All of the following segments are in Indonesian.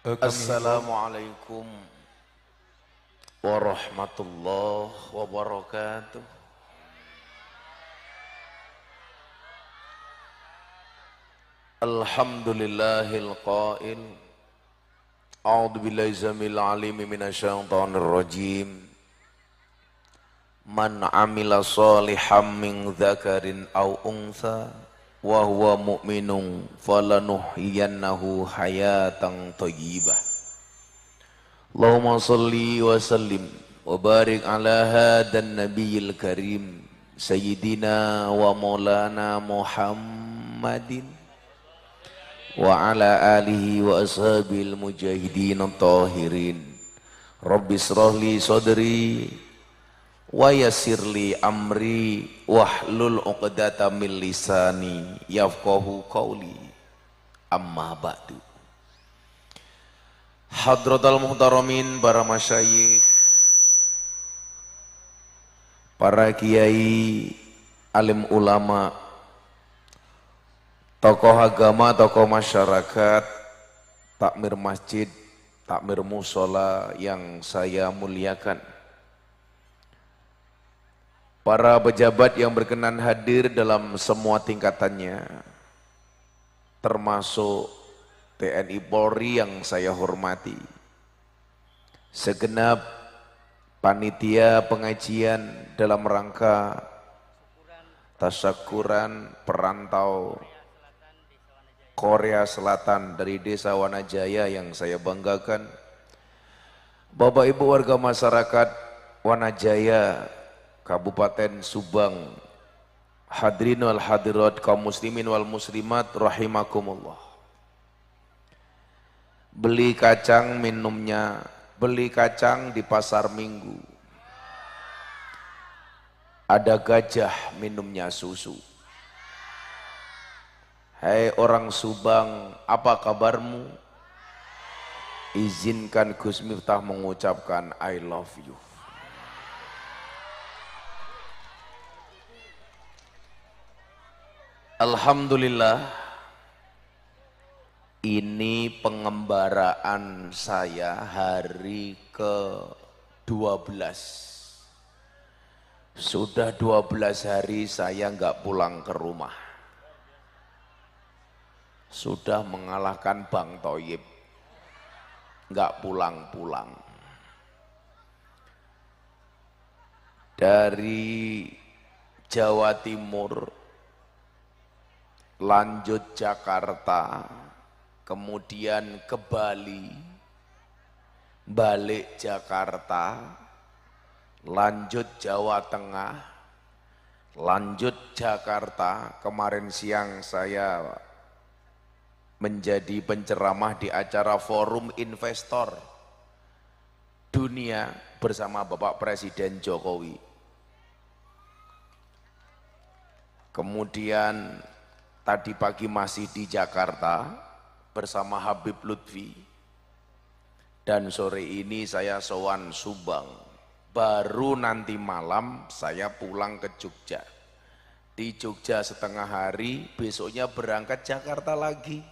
Assalamualaikum warahmatullahi wabarakatuh. Alhamdulillahil qail. A'udzu billahi zamil alim minasyaitonir rajim. Man 'amila shalihan min dzakarin aw untha wa huwa mu'minun falanuhyiyannahu hayatan thayyibah. Allahumma salli wa sallim wa barik ala hadan nabiyil karim sayyidina wa maulana Muhammadin wa ala alihi wa ashabil mujahidin tahirin. Rabbi shrahli sadri wa yassirli amri wahlul 'uqdatam min lisani yafqahu qawli. Amma ba'du. Hadratal muhtaramin, para masyayikh, para kiai, alim ulama, tokoh agama, tokoh masyarakat, takmir masjid, takmir musola yang saya muliakan, para pejabat yang berkenan hadir dalam semua tingkatannya, termasuk TNI Polri yang saya hormati, segenap panitia pengajian dalam rangka tasyakuran perantau Korea Selatan dari Desa Wanajaya yang saya banggakan, Bapak Ibu warga masyarakat Wanajaya, Kabupaten Subang, hadirin wal hadirat, kaum muslimin wal muslimat rahimakumullah. Beli kacang minumnya, beli kacang di pasar Minggu. Ada gajah minumnya susu. Hai orang Subang, apa kabarmu? Izinkan Gus Miftah mengucapkan I love you. Alhamdulillah, ini pengembaraan saya hari ke-12. Sudah 12 hari saya nggak pulang ke rumah. Sudah mengalahkan Bang Thoyib, nggak pulang-pulang. Dari Jawa Timur, lanjut Jakarta, kemudian ke Bali, balik Jakarta, lanjut Jawa Tengah, lanjut Jakarta. Kemarin siang saya menjadi penceramah di acara Forum Investor Dunia bersama Bapak Presiden Jokowi. Kemudian tadi pagi masih di Jakarta bersama Habib Lutfi, dan sore ini saya sowan Subang. Baru nanti malam saya pulang ke Jogja. Di Jogja setengah hari, besoknya berangkat Jakarta lagi.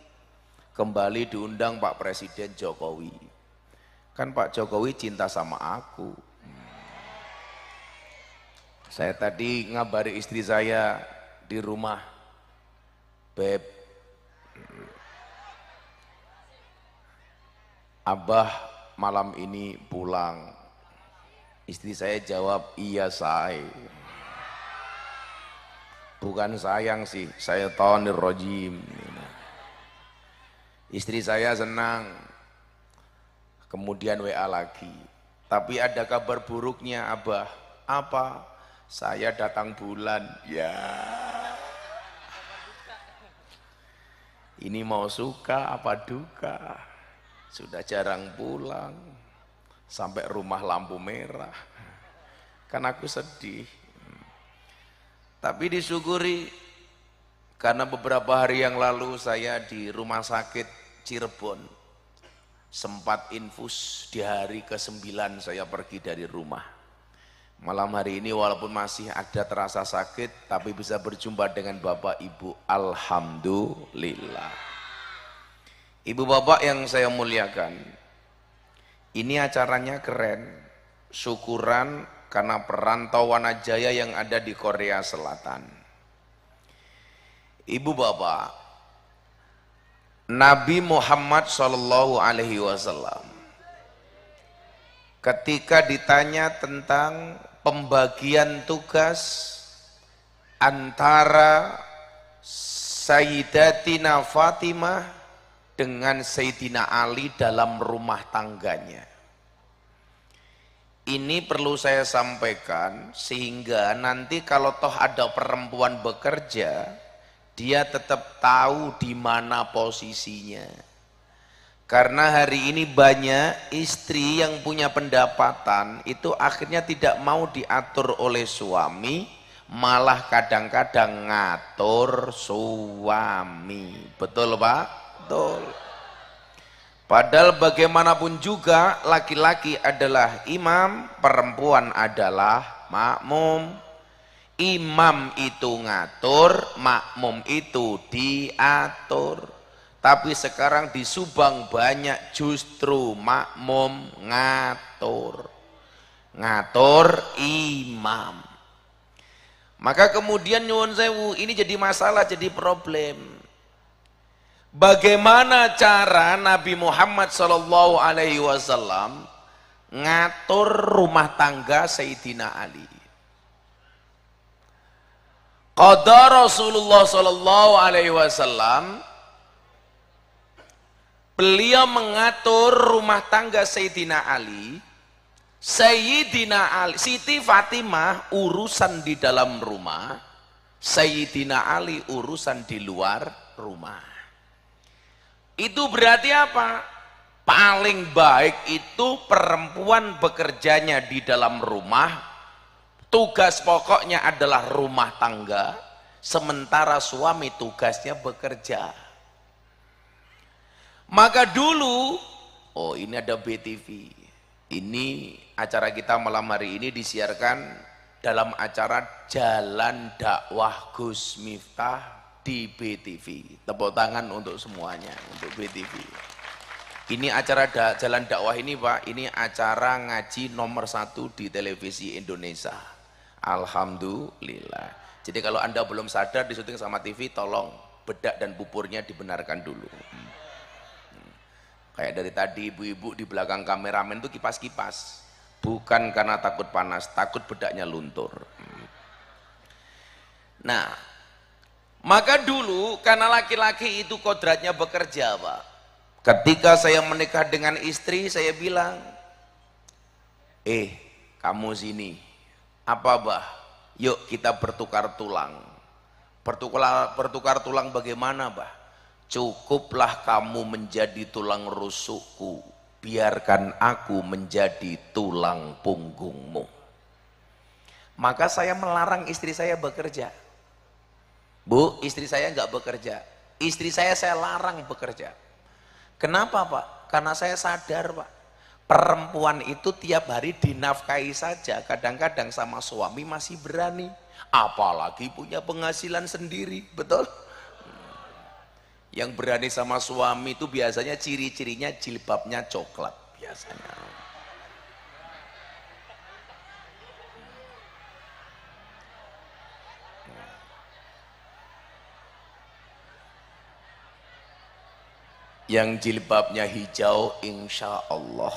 Kembali diundang Pak Presiden Jokowi. Kan Pak Jokowi cinta sama aku. Saya tadi ngabari istri saya di rumah, Beb, Abah malam ini pulang. Istri saya jawab, iya say. Bukan sayang sih, saya tonir rojim. Istri saya senang. Kemudian WA lagi. Tapi ada kabar buruknya Abah. Apa? Saya datang bulan. Ya. Ini mau suka apa duka? Sudah jarang pulang, sampai rumah lampu merah. Kan aku sedih. Tapi disyukuri, karena beberapa hari yang lalu saya di rumah sakit Cirebon, sempat infus di hari ke-9 saya pergi dari rumah. Malam hari ini walaupun masih ada terasa sakit, tapi bisa berjumpa dengan Bapak Ibu, alhamdulillah. Ibu bapak yang saya muliakan, ini acaranya keren, syukuran karena perantauan Jaya yang ada di Korea Selatan. Ibu bapak, Nabi Muhammad SAW ketika ditanya tentang pembagian tugas antara Sayyidatina Fatimah dengan Sayyidina Ali dalam rumah tangganya. Ini perlu saya sampaikan sehingga nanti kalau toh ada perempuan bekerja, dia tetap tahu di mana posisinya. Karena hari ini banyak istri yang punya pendapatan itu akhirnya tidak mau diatur oleh suami, malah kadang-kadang ngatur suami. Betul Pak? Betul. Padahal bagaimanapun juga laki-laki adalah imam, perempuan adalah makmum. Imam itu ngatur, makmum itu diatur. Tapi sekarang di Subang banyak justru makmum ngatur. Ngatur imam. Maka kemudian nyuwun sewu, ini jadi masalah, jadi problem. Bagaimana cara Nabi Muhammad SAW ngatur rumah tangga Sayyidina Ali? Qadha Rasulullah SAW, beliau mengatur rumah tangga Sayyidina Ali. Sayyidina Ali, Siti Fatimah urusan di dalam rumah, Sayyidina Ali urusan di luar rumah. Itu berarti apa? Paling baik itu perempuan bekerjanya di dalam rumah, tugas pokoknya adalah rumah tangga, sementara suami tugasnya bekerja. Maka dulu, oh ini ada BTV, ini acara kita malam hari ini disiarkan dalam acara Jalan Dakwah Gus Miftah di BTV. Tepuk tangan untuk semuanya, untuk BTV. Ini acara Jalan Dakwah ini Pak, ini acara ngaji nomor 1 di televisi Indonesia. Alhamdulillah. Jadi kalau Anda belum sadar di syuting sama TV, tolong bedak dan pupurnya dibenarkan dulu. Kayak dari tadi ibu-ibu di belakang kameramen itu kipas-kipas. Bukan karena takut panas, takut bedaknya luntur. Nah, maka dulu karena laki-laki itu kodratnya bekerja Pak. Ketika saya menikah dengan istri, saya bilang, kamu sini. Apa Bah? Yuk kita bertukar tulang. Bertukar tulang bagaimana Bah? Cukuplah kamu menjadi tulang rusukku, biarkan aku menjadi tulang punggungmu. Maka saya melarang istri saya bekerja. Bu, istri saya nggak bekerja. Istri saya larang bekerja. Kenapa Pak? Karena saya sadar Pak, perempuan itu tiap hari dinafkahi saja, kadang-kadang sama suami masih berani, apalagi punya penghasilan sendiri, betul? Yang berani sama suami itu biasanya ciri-cirinya jilbabnya coklat biasanya. Yang jilbabnya hijau insya Allah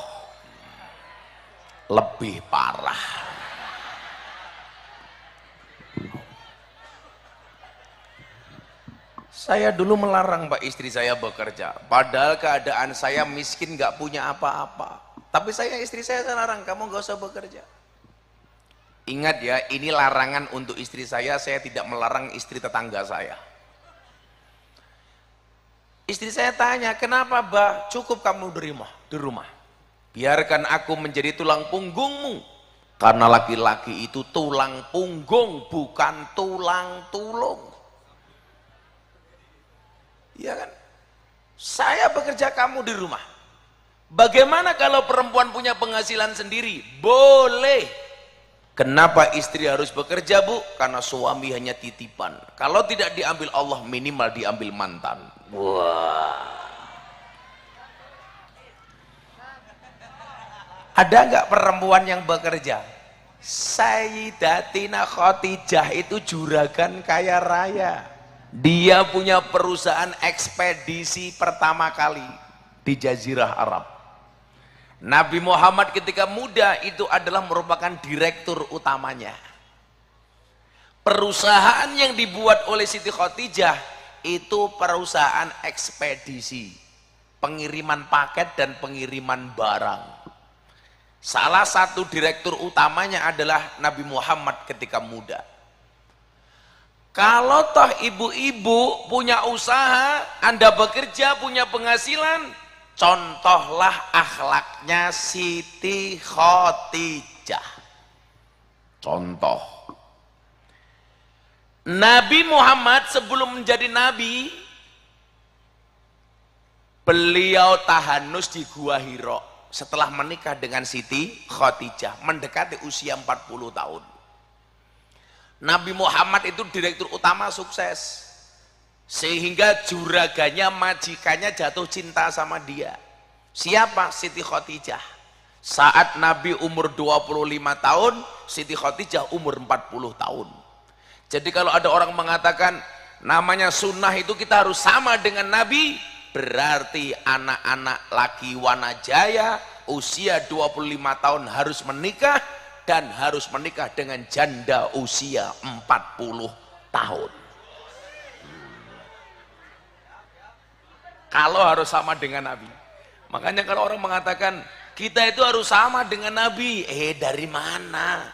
lebih parah. Saya dulu melarang Pak istri saya bekerja, padahal keadaan saya miskin nggak punya apa-apa, tapi istri saya larang, kamu nggak usah bekerja. Ingat ya, ini larangan untuk istri saya tidak melarang istri tetangga saya. Istri saya tanya, kenapa Bah? Cukup kamu di rumah. Biarkan aku menjadi tulang punggungmu. Karena laki-laki itu tulang punggung, bukan tulang tulung. Iya kan? Saya bekerja, kamu di rumah. Bagaimana kalau perempuan punya penghasilan sendiri? Boleh. Kenapa istri harus bekerja Bu? Karena suami hanya titipan. Kalau tidak diambil Allah, minimal diambil mantan. Wah. Ada nggak perempuan yang bekerja? Sayyidatina Khadijah itu juragan kaya raya. Dia punya perusahaan ekspedisi pertama kali di Jazirah Arab. Nabi Muhammad ketika muda itu adalah merupakan direktur utamanya. Perusahaan yang dibuat oleh Siti Khadijah itu perusahaan ekspedisi, pengiriman paket dan pengiriman barang. Salah satu direktur utamanya adalah Nabi Muhammad ketika muda. Kalau toh ibu-ibu punya usaha, Anda bekerja punya penghasilan, contohlah akhlaknya Siti Khadijah. Contoh. Nabi Muhammad sebelum menjadi nabi, beliau tahanus di Gua Hira setelah menikah dengan Siti Khadijah, mendekati usia 40 tahun. Nabi Muhammad itu direktur utama sukses, sehingga juraganya, majikannya jatuh cinta sama dia. Siapa? Siti Khadijah. Saat Nabi umur 25 tahun, Siti Khadijah umur 40 tahun. Jadi kalau ada orang mengatakan namanya sunnah itu kita harus sama dengan Nabi, berarti anak-anak laki Wanajaya usia 25 tahun harus menikah, dan harus menikah dengan janda usia 40 tahun. Kalau harus sama dengan Nabi. Makanya kalau orang mengatakan kita itu harus sama dengan Nabi, dari mana?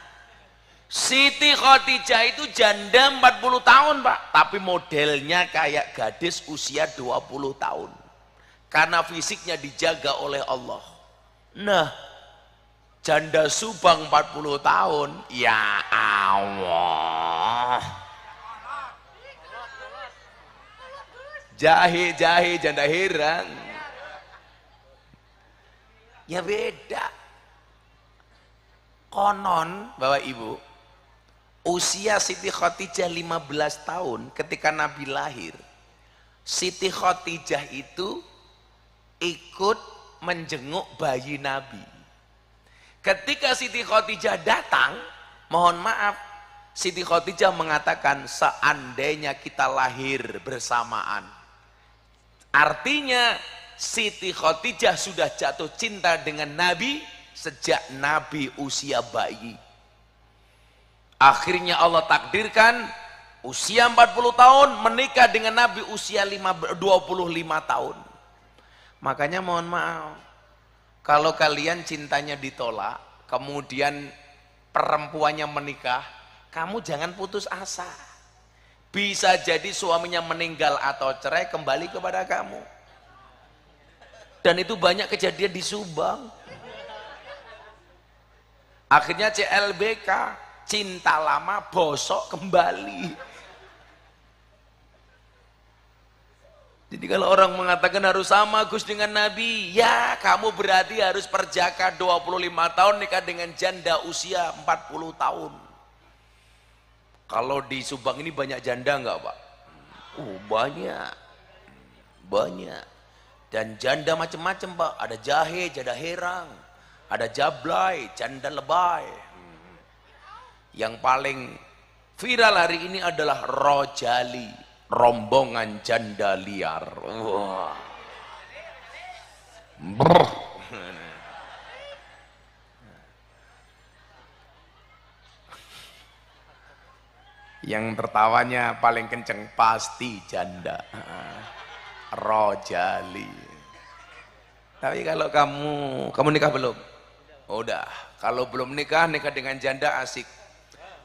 Siti Khadijah itu janda 40 tahun Pak, tapi modelnya kayak gadis usia 20 tahun karena fisiknya dijaga oleh Allah. Nah, janda Subang 40 tahun, ya Allah, jahe-jahe janda herang, ya beda. Konon Bapak Ibu, usia Siti Khadijah 15 tahun ketika Nabi lahir, Siti Khadijah itu ikut menjenguk bayi Nabi. Ketika Siti Khadijah datang, mohon maaf, Siti Khadijah mengatakan seandainya kita lahir bersamaan. Artinya Siti Khadijah sudah jatuh cinta dengan Nabi sejak Nabi usia bayi. Akhirnya Allah takdirkan usia 40 tahun menikah dengan Nabi usia 25 tahun. Makanya mohon maaf, kalau kalian cintanya ditolak, kemudian perempuannya menikah, kamu jangan putus asa. Bisa jadi suaminya meninggal atau cerai, kembali kepada kamu. Dan itu banyak kejadian di Subang. Akhirnya CLBK, cinta lama bosok kembali. Jadi kalau orang mengatakan harus sama Gus dengan Nabi, ya kamu berarti harus perjaka 25 tahun nikah dengan janda usia 40 tahun. Kalau di Subang ini banyak janda enggak Pak? Banyak. Banyak. Dan janda macam-macam Pak, ada jahe, janda herang, ada jablay, janda lebay. Yang paling viral hari ini adalah rojali, rombongan janda liar. Wah. Yang tertawanya paling kenceng pasti janda. Rojali. Tapi kalau kamu nikah belum? Udah. Kalau belum nikah, nikah dengan janda asik.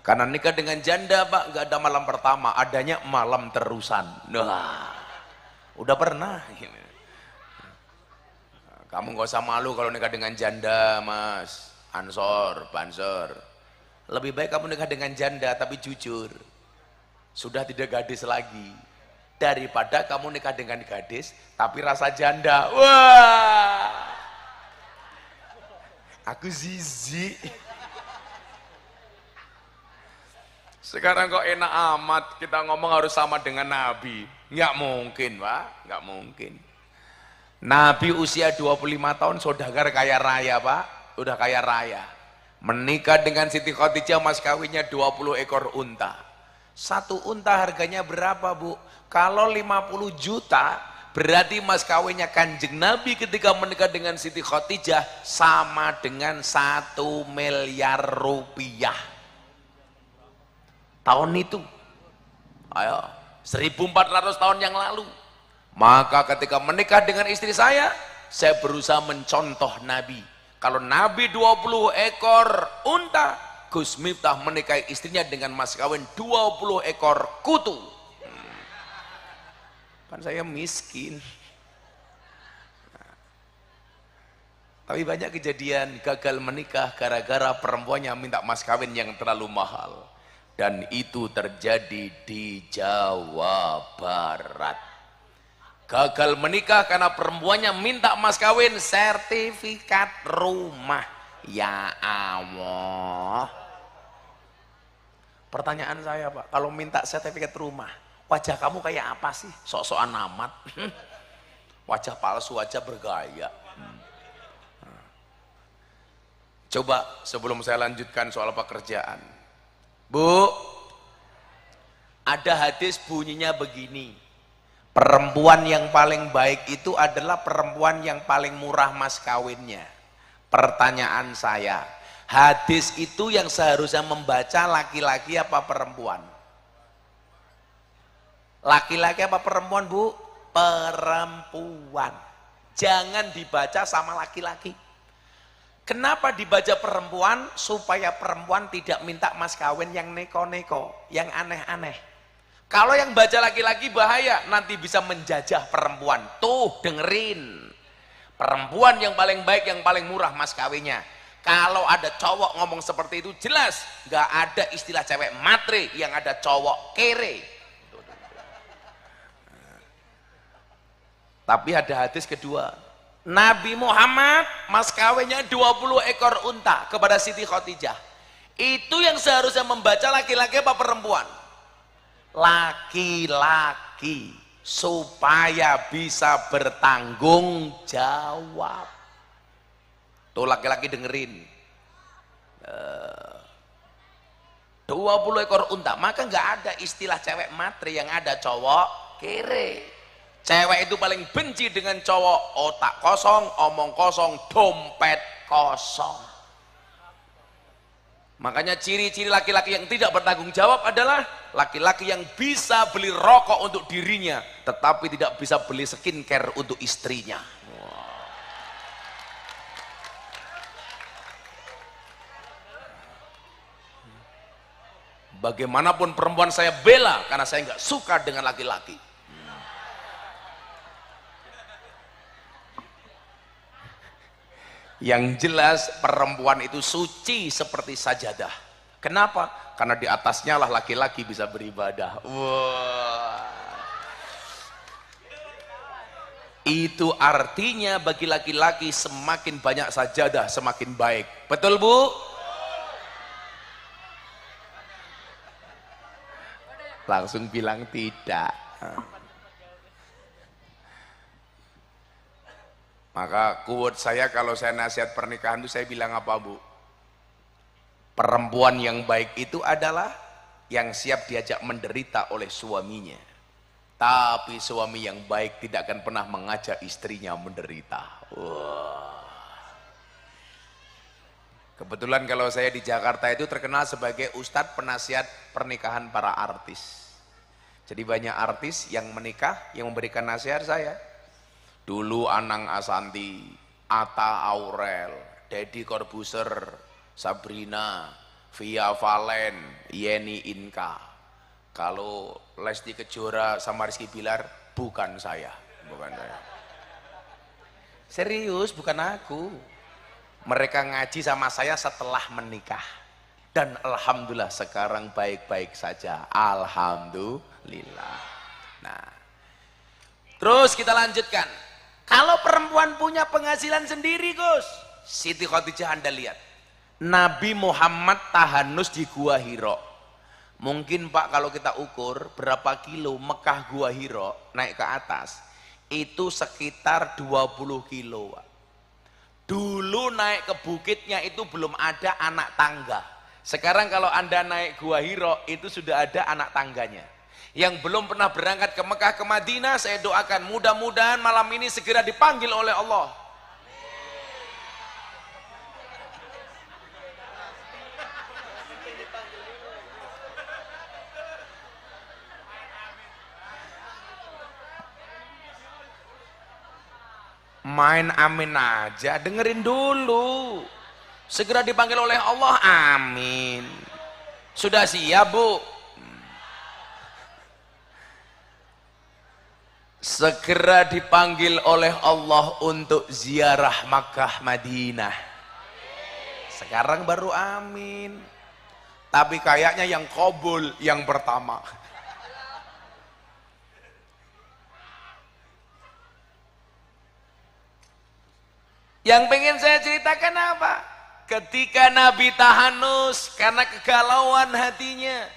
Karena nikah dengan janda Pak, nggak ada malam pertama, adanya malam terusan. Nah, udah pernah. Kamu nggak usah malu kalau nikah dengan janda, Mas Ansor, Bansor. Lebih baik kamu nikah dengan janda tapi jujur, sudah tidak gadis lagi, daripada kamu nikah dengan gadis tapi rasa janda. Wah, aku zizi. Sekarang kok enak amat kita ngomong harus sama dengan Nabi. Nggak mungkin Pak, nggak mungkin. Nabi usia 25 tahun saudagar kaya raya Pak. udah kaya raya. Menikah dengan Siti Khadijah mas kawinnya 20 ekor unta. Satu unta harganya berapa Bu? Kalau 50 juta berarti mas kawinnya Kanjeng Nabi ketika menikah dengan Siti Khadijah sama dengan 1 miliar rupiah tahun itu. Ayo, 1400 tahun yang lalu. Maka ketika menikah dengan istri saya berusaha mencontoh Nabi. Kalau Nabi 20 ekor unta, Gus Miftah menikahi istrinya dengan mas kawin 20 ekor kutu. Kan saya miskin. Tapi banyak kejadian gagal menikah gara-gara perempuannya minta mas kawin yang terlalu mahal. Dan itu terjadi di Jawa Barat. Gagal menikah karena perempuannya minta mas kawin sertifikat rumah. Ya Allah. Pertanyaan saya Pak, kalau minta sertifikat rumah, wajah kamu kayak apa sih? Sok-sokan amat. Wajah palsu aja bergaya. Coba sebelum saya lanjutkan soal pekerjaan. Bu, ada hadis bunyinya begini. Perempuan yang paling baik itu adalah perempuan yang paling murah mas kawinnya. Pertanyaan saya, hadis itu yang seharusnya membaca laki-laki apa perempuan? Laki-laki apa perempuan Bu? Perempuan. Jangan dibaca sama laki-laki. Kenapa dibaca perempuan? Supaya perempuan tidak minta mas kawin yang neko-neko, yang aneh-aneh. Kalau yang baca laki-laki bahaya, nanti bisa menjajah perempuan. Tuh dengerin, perempuan yang paling baik, yang paling murah mas kawinnya. Kalau ada cowok ngomong seperti itu, jelas gak ada istilah cewek matre, yang ada cowok kere. Tapi ada hadis kedua, Nabi Muhammad mas kawinnya 20 ekor unta kepada Siti Khadijah. Itu yang seharusnya membaca laki-laki apa perempuan? Laki-laki, supaya bisa bertanggung jawab. Tuh laki-laki dengerin, 20 ekor unta, maka nggak ada istilah cewek matre, yang ada cowok kere. Cewek itu paling benci dengan cowok otak kosong, omong kosong, dompet kosong. Makanya ciri-ciri laki-laki yang tidak bertanggung jawab adalah laki-laki yang bisa beli rokok untuk dirinya tetapi tidak bisa beli skincare untuk istrinya. Bagaimanapun perempuan saya bela karena saya nggak suka dengan laki-laki. Yang jelas perempuan itu suci seperti sajadah. Kenapa? Karena di atasnya lah laki-laki bisa beribadah. Wah. Itu artinya bagi laki-laki semakin banyak sajadah semakin baik. Betul Bu? Langsung bilang tidak. Maka quote saya kalau saya nasihat pernikahan itu saya bilang apa Bu? Perempuan yang baik itu adalah yang siap diajak menderita oleh suaminya. Tapi suami yang baik tidak akan pernah mengajak istrinya menderita. Wah. Kebetulan kalau saya di Jakarta itu terkenal sebagai ustadz penasihat pernikahan para artis. Jadi banyak artis yang menikah yang memberikan nasihat saya. Dulu Anang Asanti, Atta Aurel, Deddy Corbuzier, Sabrina, Via Valen, Yeni Inka. Kalau Lesti Kejora sama Rizky Bilar, bukan saya. Bukan saya. Serius, bukan aku. Mereka ngaji sama saya setelah menikah. Dan alhamdulillah sekarang baik-baik saja. Alhamdulillah. Nah, terus kita lanjutkan. Kalau perempuan punya penghasilan sendiri Gus, Siti Khadijah Anda lihat, Nabi Muhammad tahanus di Gua Hira. Mungkin Pak kalau kita ukur berapa kilo Mekah Gua Hira naik ke atas, itu sekitar 20 kilo Pak. Dulu naik ke bukitnya itu belum ada anak tangga. Sekarang kalau Anda naik Gua Hiro itu sudah ada anak tangganya. Yang belum pernah berangkat ke Mekah ke Madinah, saya doakan mudah-mudahan malam ini segera dipanggil oleh Allah. Main amin aja, dengerin dulu. Segera dipanggil oleh Allah, amin. Sudah siap, Bu? Segera dipanggil oleh Allah untuk ziarah Makkah Madinah. Sekarang baru amin. Tapi kayaknya yang qabul yang pertama. Yang pengen saya ceritakan apa? Ketika Nabi tahanus karena kegalauan hatinya,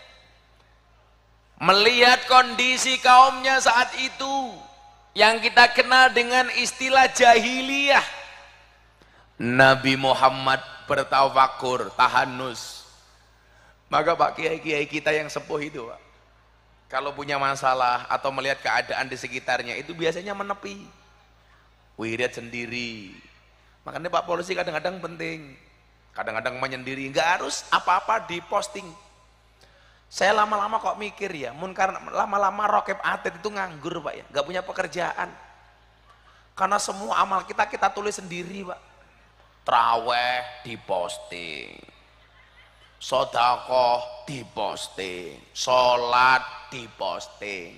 melihat kondisi kaumnya saat itu yang kita kenal dengan istilah jahiliyah, Nabi Muhammad bertawakur, tahanus. Maka Pak kiai-kiai kita yang sepuh itu, Pak, kalau punya masalah atau melihat keadaan di sekitarnya itu biasanya menepi, wirid sendiri. Makanya Pak Polisi kadang-kadang penting, kadang-kadang menyendiri, nggak harus apa-apa diposting. Saya lama-lama kok mikir ya, karena lama-lama Rokib Atid itu nganggur Pak ya, nggak punya pekerjaan. Karena semua amal kita tulis sendiri Pak. Traweh diposting, sodakoh diposting, sholat diposting,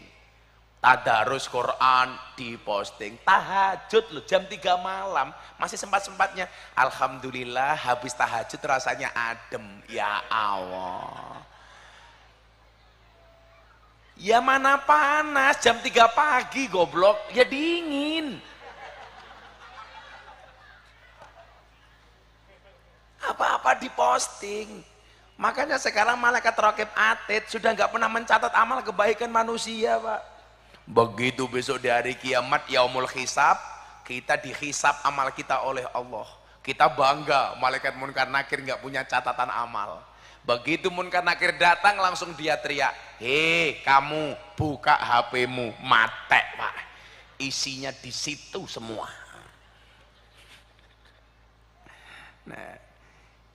tadarus Quran diposting, tahajud loh jam 3 malam masih sempat-sempatnya. Alhamdulillah habis tahajud rasanya adem, ya Allah. Ya mana panas, jam 3 pagi goblok, ya dingin. Apa-apa diposting. Makanya sekarang malaikat Raqib Atid sudah nggak pernah mencatat amal kebaikan manusia Pak. Begitu besok di hari kiamat yaumul hisab, kita dihisab amal kita oleh Allah. Kita bangga malaikat Munkar Nakir nggak punya catatan amal. Begitu Munkar Nakir datang langsung dia teriak, hei kamu buka HP-mu, mate Pak, isinya di situ semua. Nah,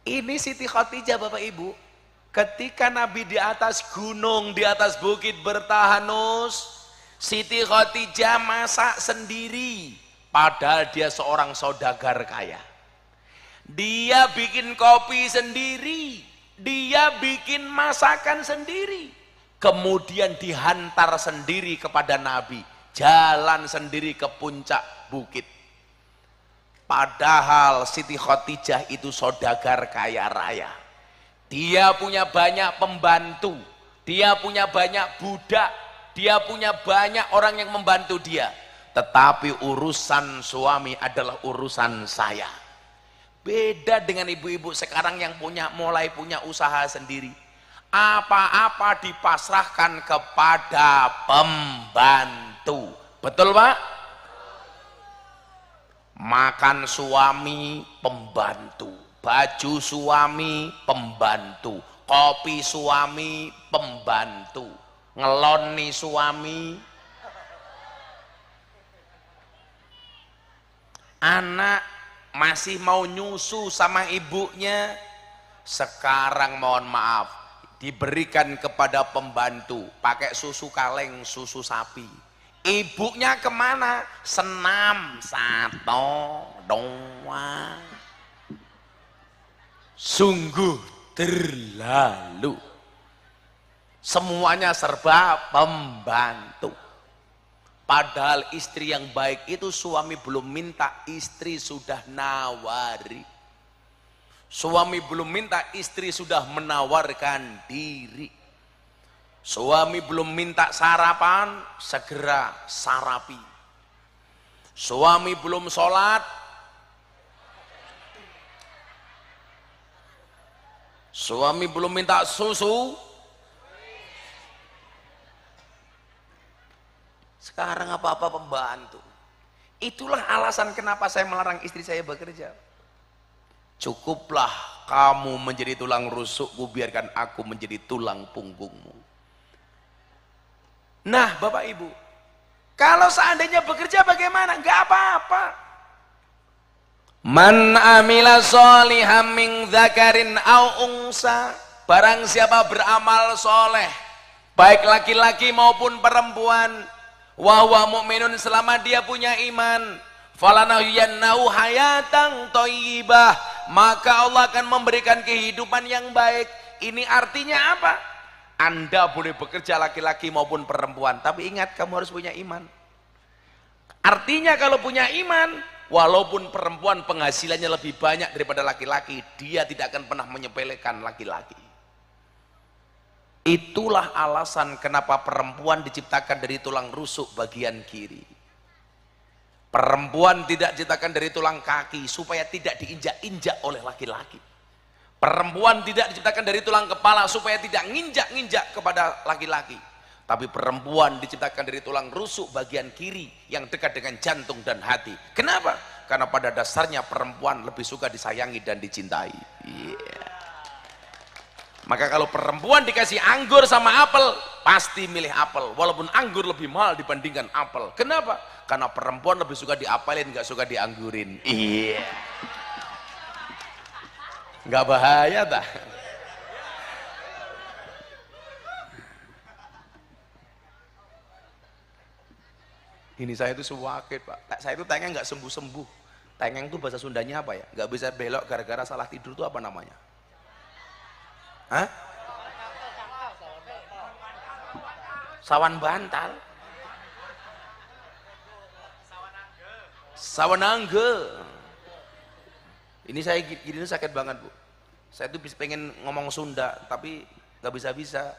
ini Siti Khadijah Bapak Ibu, ketika Nabi di atas gunung, di atas bukit bertahanus, Siti Khadijah masak sendiri, padahal dia seorang saudagar kaya. Dia bikin kopi sendiri, dia bikin masakan sendiri, kemudian dihantar sendiri kepada Nabi, jalan sendiri ke puncak bukit. Padahal Siti Khadijah itu saudagar kaya raya. Dia punya banyak pembantu, dia punya banyak budak, dia punya banyak orang yang membantu dia. Tetapi urusan suami adalah urusan saya. Beda dengan ibu-ibu sekarang yang mulai punya usaha sendiri. Apa-apa dipasrahkan kepada pembantu. Betul Pak? Makan suami pembantu, baju suami pembantu, kopi suami pembantu, ngeloni suami, anak masih mau nyusu sama ibunya, sekarang mohon maaf diberikan kepada pembantu pakai susu kaleng, susu sapi. Ibunya kemana? Senam, sato, doang. Sungguh terlalu. Semuanya serba pembantu. Padahal istri yang baik itu suami belum minta, istri sudah nawari. Suami belum minta, istri sudah menawarkan diri. Suami belum minta sarapan, segera sarapi. Suami belum sholat, suami belum minta susu, sekarang apa-apa pembantu. Itulah alasan kenapa saya melarang istri saya bekerja. Cukuplah kamu menjadi tulang rusukku, biarkan aku menjadi tulang punggungmu. Nah Bapak Ibu, kalau seandainya bekerja bagaimana? Enggak apa-apa. Man amila sholihan min dzakarin au unsa, barang siapa beramal soleh, baik laki-laki maupun perempuan, wa huwa mu'minun, selama dia punya iman, falanahyyannahu hayatan thayyibah, maka Allah akan memberikan kehidupan yang baik. Ini artinya apa? Anda boleh bekerja laki-laki maupun perempuan, tapi ingat kamu harus punya iman. Artinya kalau punya iman, walaupun perempuan penghasilannya lebih banyak daripada laki-laki, dia tidak akan pernah menyepelekan laki-laki. Itulah alasan kenapa perempuan diciptakan dari tulang rusuk bagian kiri. Perempuan tidak diciptakan dari tulang kaki supaya tidak diinjak-injak oleh laki-laki. Perempuan tidak diciptakan dari tulang kepala supaya tidak nginjak-nginjak kepada laki-laki. Tapi perempuan diciptakan dari tulang rusuk bagian kiri yang dekat dengan jantung dan hati. Kenapa? Karena pada dasarnya perempuan lebih suka disayangi dan dicintai. Maka kalau perempuan dikasih anggur sama apel, pasti milih apel, walaupun anggur lebih mahal dibandingkan apel. Kenapa? Karena perempuan lebih suka diapelin, nggak suka dianggurin. Iya. Nggak bahaya tak? Ini saya itu sewakit Pak. Saya itu tengeng nggak sembuh-sembuh. Tengeng itu bahasa Sundanya apa ya? Nggak bisa belok gara-gara salah tidur itu apa namanya? Hah? Sawan bantal. Sawanangge. Ini saya gini sakit banget Bu. Saya tuh pengen ngomong Sunda tapi nggak bisa-bisa.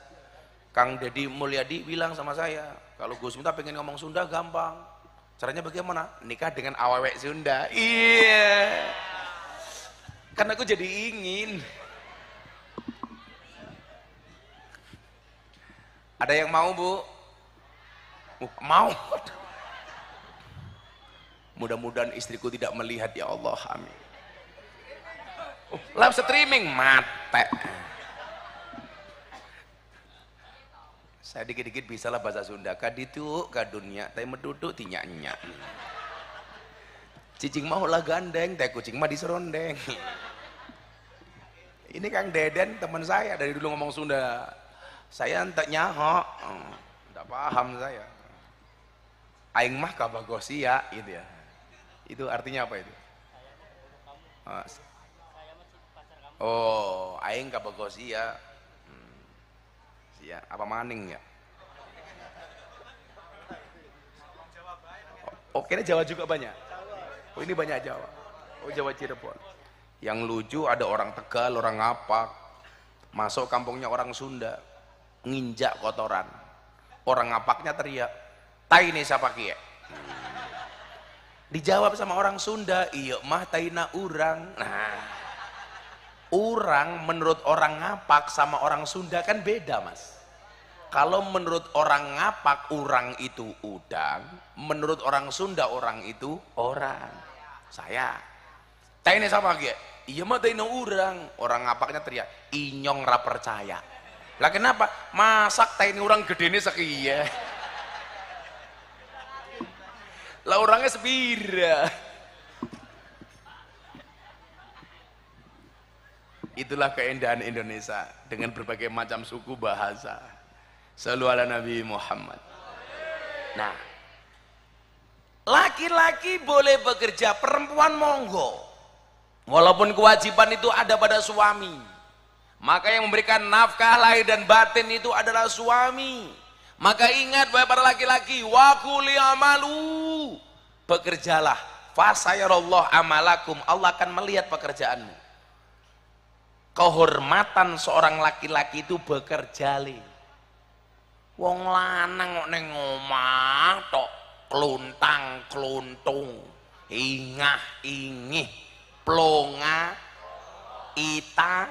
Kang Deddy Mulyadi bilang sama saya, kalau Gus Miftah pengen ngomong Sunda gampang. Caranya bagaimana? Nikah dengan awewek Sunda. Iya. Karena aku jadi ingin. Ada yang mau Bu? Mau. Mudah-mudahan istriku tidak melihat ya Allah, amin. Live streaming mate. Saya dikit-dikit bisa lah bahasa Sunda. Kaditu kadunya, teh meduduk tinyak-nyak. Cicing mah ulah gandeng, teh kucing mah diserondeng. Ini Kang Deden teman saya dari dulu ngomong Sunda. Saya entek nyaho, enggak paham saya. Aing mah kabagosia gitu ya. Itu artinya apa itu? Oh, aing kabagosia. Ya, apa maning ya? Oh, kayaknya Jawa juga banyak. Oh, ini banyak Jawa. Oh, Jawa Cirebon. Yang lucu ada orang Tegal, orang Ngapak, masuk kampungnya orang Sunda, nginjak kotoran. Orang Ngapaknya teriak, "Tai nih siapa kie?" Dijawab sama orang Sunda, "Iya mah taina urang." Nah, urang menurut orang Ngapak sama orang Sunda kan beda Mas. Kalau menurut orang Ngapak urang itu udang, menurut orang Sunda orang itu orang. Saya taine sama ge, iya mah taine urang. Orang Ngapaknya teriak, "Inyong ra percaya." Lah kenapa? Masak taine urang gedene sakieu. Lah orangnya sepira. Itulah keindahan Indonesia dengan berbagai macam suku bahasa. Shallu ala Nabi Muhammad. Nah, laki-laki boleh bekerja, perempuan monggo. Walaupun kewajiban itu ada pada suami. Maka yang memberikan nafkah lahir dan batin itu adalah suami. Maka ingat wahai para laki-laki, wa qul amalu. Bekerjalah, fasayarallahu amalakum. Allah akan melihat pekerjaanmu. Kehormatan seorang laki-laki itu bekerja le. Wong lanang kok ning omah tok kluntang kluntung, ingah ingih, plonga, ita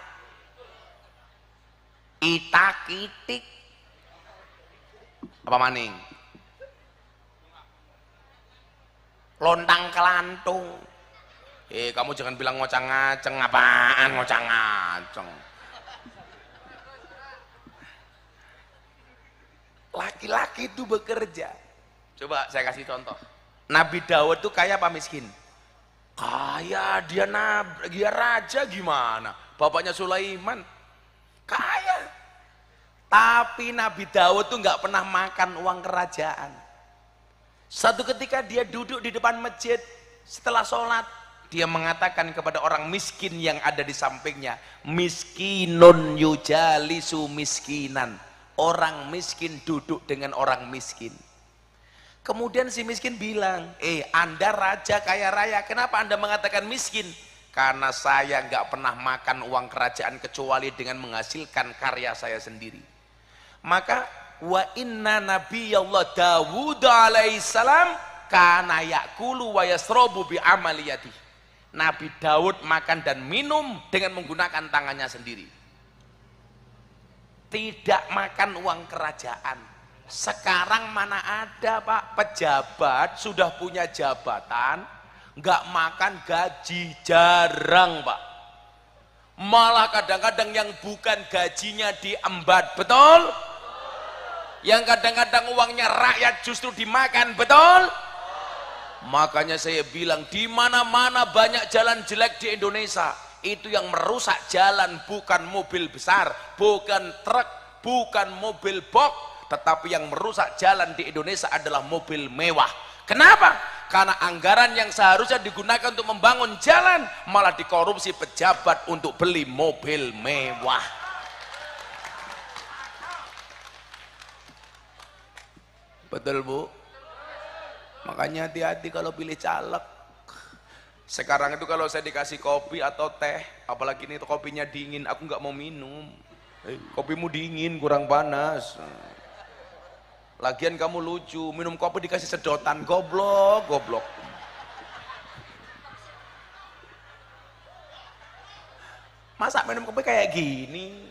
kitik. Apa maning? lontang kelantung. Kamu jangan bilang ngocang-ngaceng. Apaan ngocang-ngaceng? Laki-laki itu bekerja. Coba saya kasih contoh. Nabi Daud tuh kaya apa miskin? Kaya. Dia raja gimana? Bapaknya Sulaiman kaya. Tapi Nabi Daud tuh nggak pernah makan uang kerajaan. Satu ketika dia duduk di depan masjid setelah sholat, dia mengatakan kepada orang miskin yang ada di sampingnya, miskinun yujalisu miskinan. Orang miskin duduk dengan orang miskin. Kemudian si miskin bilang, Anda raja kaya raya, kenapa Anda mengatakan miskin? Karena saya nggak pernah makan uang kerajaan kecuali dengan menghasilkan karya saya sendiri. Maka wa inna nabiyallah Dawud alaihissalam kana yakulu wa yasrobu bi amaliyati. Nabi Daud makan dan minum dengan menggunakan tangannya sendiri. Tidak makan uang kerajaan. Sekarang mana ada Pak pejabat sudah punya jabatan nggak makan gaji, jarang Pak. Malah kadang-kadang yang bukan gajinya diembat, betul? Yang kadang-kadang uangnya rakyat justru dimakan, betul? Makanya saya bilang di mana-mana banyak jalan jelek di Indonesia, itu yang merusak jalan bukan mobil besar, bukan truk, bukan mobil box, tetapi yang merusak jalan di Indonesia adalah mobil mewah. Kenapa? Karena anggaran yang seharusnya digunakan untuk membangun jalan malah dikorupsi pejabat untuk beli mobil mewah. Betul Bu? Makanya hati-hati kalau pilih caleg. Sekarang itu kalau saya dikasih kopi atau teh, apalagi ini kopinya dingin, aku nggak mau minum. Kopimu dingin, kurang panas. Lagian kamu lucu, minum kopi dikasih sedotan, goblok, goblok. Masa minum kopi kayak gini?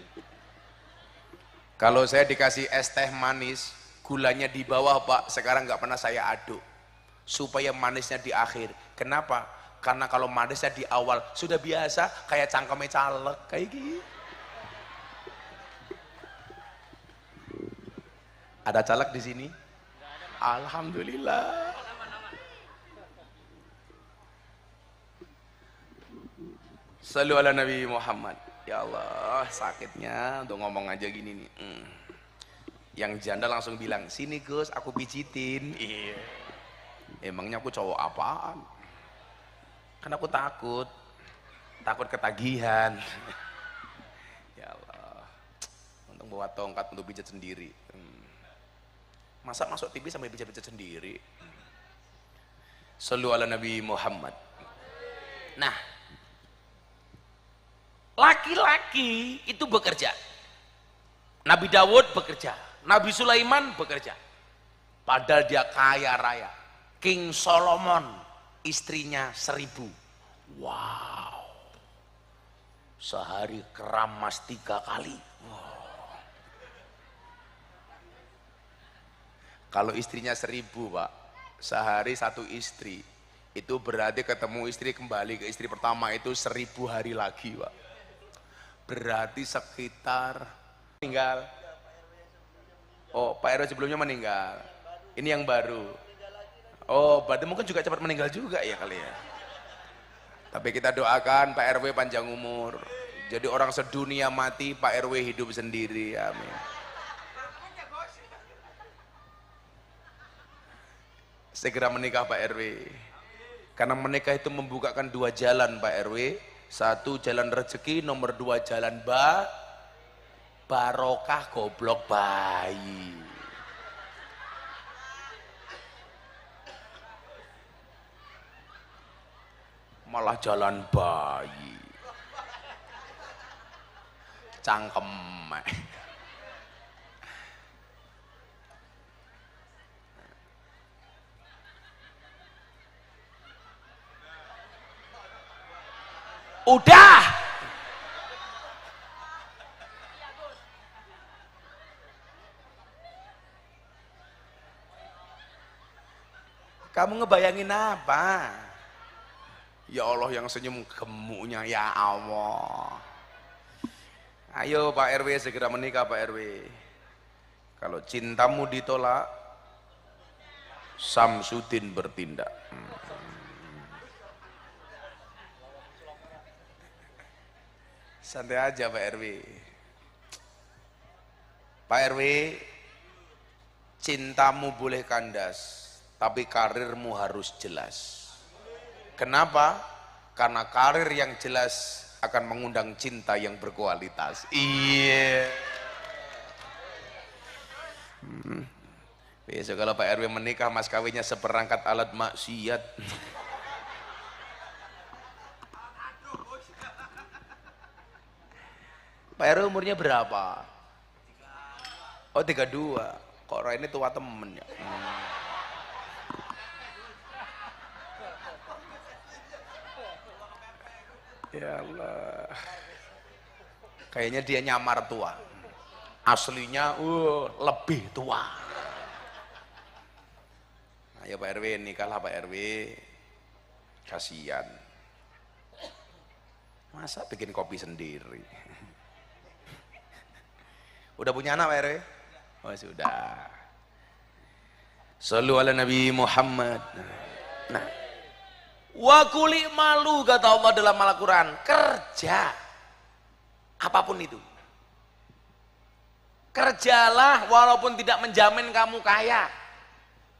Kalau saya dikasih es teh manis, gulanya di bawah Pak, sekarang nggak pernah saya aduk. Supaya manisnya di akhir. Kenapa? Karena kalau manisnya di awal, sudah biasa, kayak cangkeme caleg, kayak gini. Ada caleg di sini? Alhamdulillah. Sallu ala Nabi Muhammad. Ya Allah, sakitnya untuk ngomong aja gini nih. Yang janda langsung bilang, sini Gus, aku pijitin. Iya. Emangnya aku cowok apaan? Kan aku takut ketagihan. Ya Allah, untung bawa tongkat untuk pijat sendiri. Masa masuk TV sampai pijat-pijat sendiri? Sallu ala Nabi Muhammad. Nah, laki-laki itu bekerja. Nabi Dawud bekerja, Nabi Sulaiman bekerja. Padahal dia kaya raya. King Solomon istrinya 1000. Wow. Sehari keramas 3 kali. Wow. Kalau istrinya 1000 Pak, sehari 1 istri, itu berarti ketemu istri kembali ke istri pertama itu 1000 hari lagi Pak. Berarti sekitar meninggal. Oh, Pak RW sebelumnya meninggal. Ini yang baru. Oh, berarti mungkin juga cepat meninggal juga ya kali ya. Tapi kita doakan Pak RW panjang umur. Jadi orang sedunia mati, Pak RW hidup sendiri. Amin. Segera menikah Pak RW. Karena menikah itu membukakan 2 jalan Pak RW. 1 jalan rezeki, nomor 2 jalan barokah goblok bayi. Malah jalan bayi. Cangkem. Udah. Kamu ngebayangin apa? Ya Allah yang senyum gemuknya, ya Allah. Ayo Pak RW segera menikah Pak RW. Kalau cintamu ditolak, Samsudin bertindak. Santai aja Pak RW. Pak RW, cintamu boleh kandas, tapi karirmu harus jelas. Kenapa? Karena karir yang jelas akan mengundang cinta yang berkualitas. Iya. Besok kalau Pak RW menikah, mas kawinnya seperangkat alat maksiat. Pak RW umurnya berapa? Oh 32. Kok Roy ini tua temen ya? Ya Allah. Kayaknya dia nyamar tua. Aslinya lebih tua. Ayo Pak RW nikahlah Pak RW. Kasihan. Masa bikin kopi sendiri? Udah punya anak Pak RW? Oh sudah. Shallu ala Nabi Muhammad. Nah, wa kuli malu kata Allah dalam Al-Quran, kerja apapun itu, kerjalah walaupun tidak menjamin kamu kaya,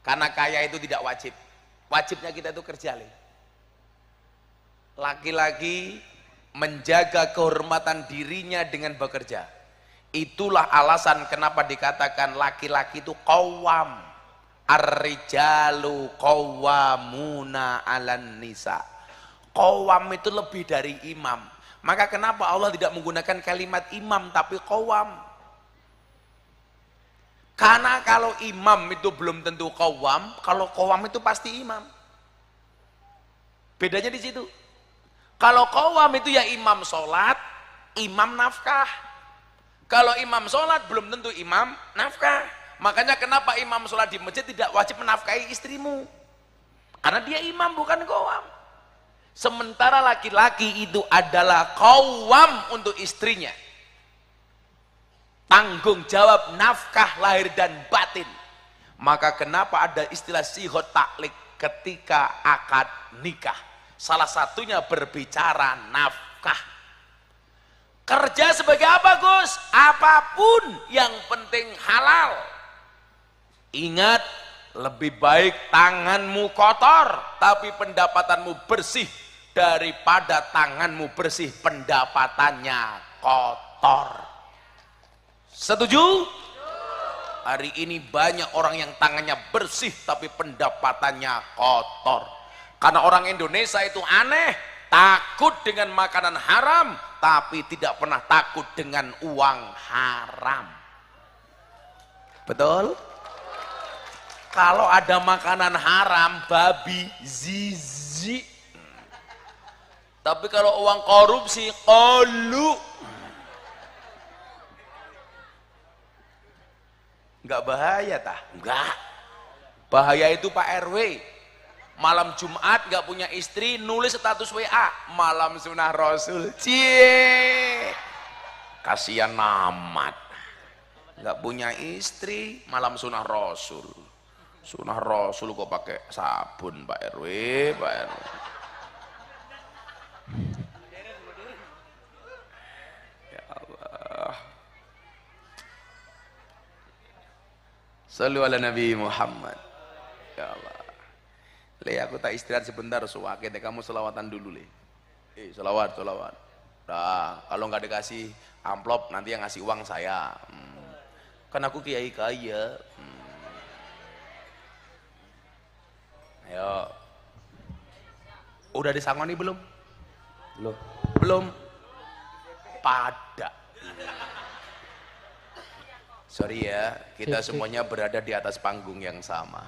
karena kaya itu tidak wajib. Wajibnya kita itu kerja. Laki-laki menjaga kehormatan dirinya dengan bekerja. Itulah alasan kenapa dikatakan laki-laki itu qawwam. Ar-rijalu qawwamuna 'alan nisa. Qawwam itu lebih dari imam. Maka kenapa Allah tidak menggunakan kalimat imam tapi qawwam? Karena kalau imam itu belum tentu qawwam, kalau qawwam itu pasti imam. Bedanya di situ. Kalau qawwam itu ya imam sholat, imam nafkah. Kalau imam sholat belum tentu imam nafkah. Makanya kenapa imam sholat di masjid tidak wajib menafkahi istrimu? Karena dia imam bukan qawwam. Sementara laki-laki itu adalah qawwam untuk istrinya. Tanggung jawab nafkah lahir dan batin. Maka kenapa ada istilah sihot taklik ketika akad nikah? Salah satunya berbicara nafkah. Kerja sebagai apa Gus? Apapun yang penting halal. Ingat, lebih baik tanganmu kotor tapi pendapatanmu bersih daripada tanganmu bersih pendapatannya kotor. Setuju? Hari ini banyak orang yang tangannya bersih tapi pendapatannya kotor. Karena orang Indonesia itu aneh, takut dengan makanan haram tapi tidak pernah takut dengan uang haram. Betul? Kalau ada makanan haram, babi, zizi. Tapi kalau uang korupsi, kolu. Enggak bahaya tah? Enggak. Bahaya itu Pak RW. Malam Jumat enggak punya istri, nulis status WA, malam sunah Rasul. Cie. Kasihan amat. Enggak punya istri, malam sunah Rasul. Sunah Rasul kok pakai sabun Pak RW, Pak RW. Ya Allah. Shallu ala Nabi Muhammad. Ya Allah. Le aku tak istirahat sebentar suwake deh kamu selawatan dulu le. Selawat. Nah, kalau nggak dikasih amplop nanti yang ngasih uang saya. Kan aku kiai kaya. Ayo. Udah disangoni belum? Belum. Pada. Sorry ya, kita semuanya berada di atas panggung yang sama,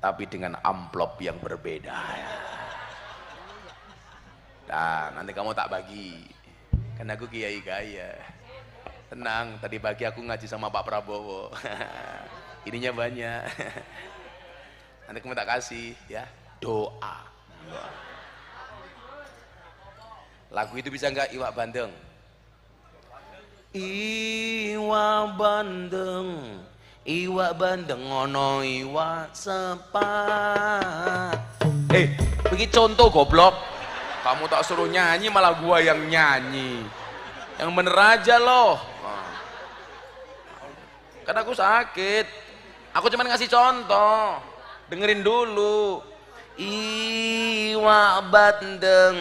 tapi dengan amplop yang berbeda. Nah, nanti kamu tak bagi. Kan aku kiai kaya. Tenang, tadi pagi aku ngaji sama Pak Prabowo. Ininya banyak. Nanti kamu tak kasih ya, doa. Lagu itu bisa nggak Iwak Bandeng? Iwak bandeng, iwak bandeng ono iwak sepat. Begini contoh goblok. Kamu tak suruh nyanyi malah gua yang nyanyi. Yang bener aja loh. Karena aku sakit. Aku cuma ngasih contoh. Dengerin dulu. Iwak bandeng,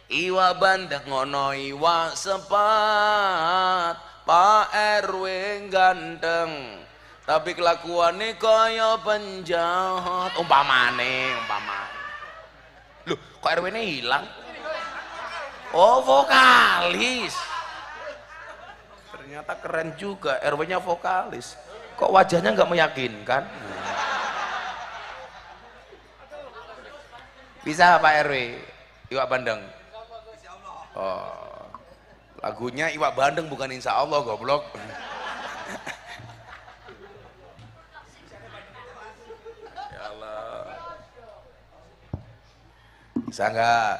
iwak bandeng ngono iwak sepat. Pak RW ganteng, tapi kelakuannya kaya penjahat. Umpamane. Loh, kok RW ini hilang? Oh, vokalis. Ternyata keren juga, RW-nya vokalis. Kok wajahnya nggak meyakinkan? Bisa Pak RW, Iwak Bandeng. Oh, lagunya Iwak Bandeng bukan Insya Allah, goblok. Ya Allah. Bisa nggak?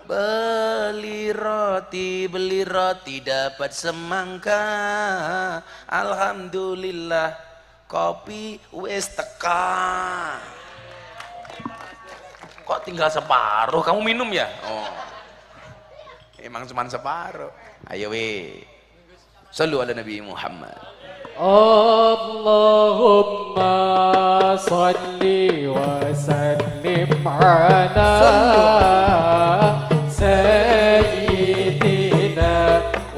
Beli roti dapat semangka. Alhamdulillah kopi wis teka. Kok tinggal separuh? Kamu minum ya? Oh, emang cuma separuh. Ayo we, sallu ala Nabi Muhammad. Allahumma salli wa sallim ala sayyidina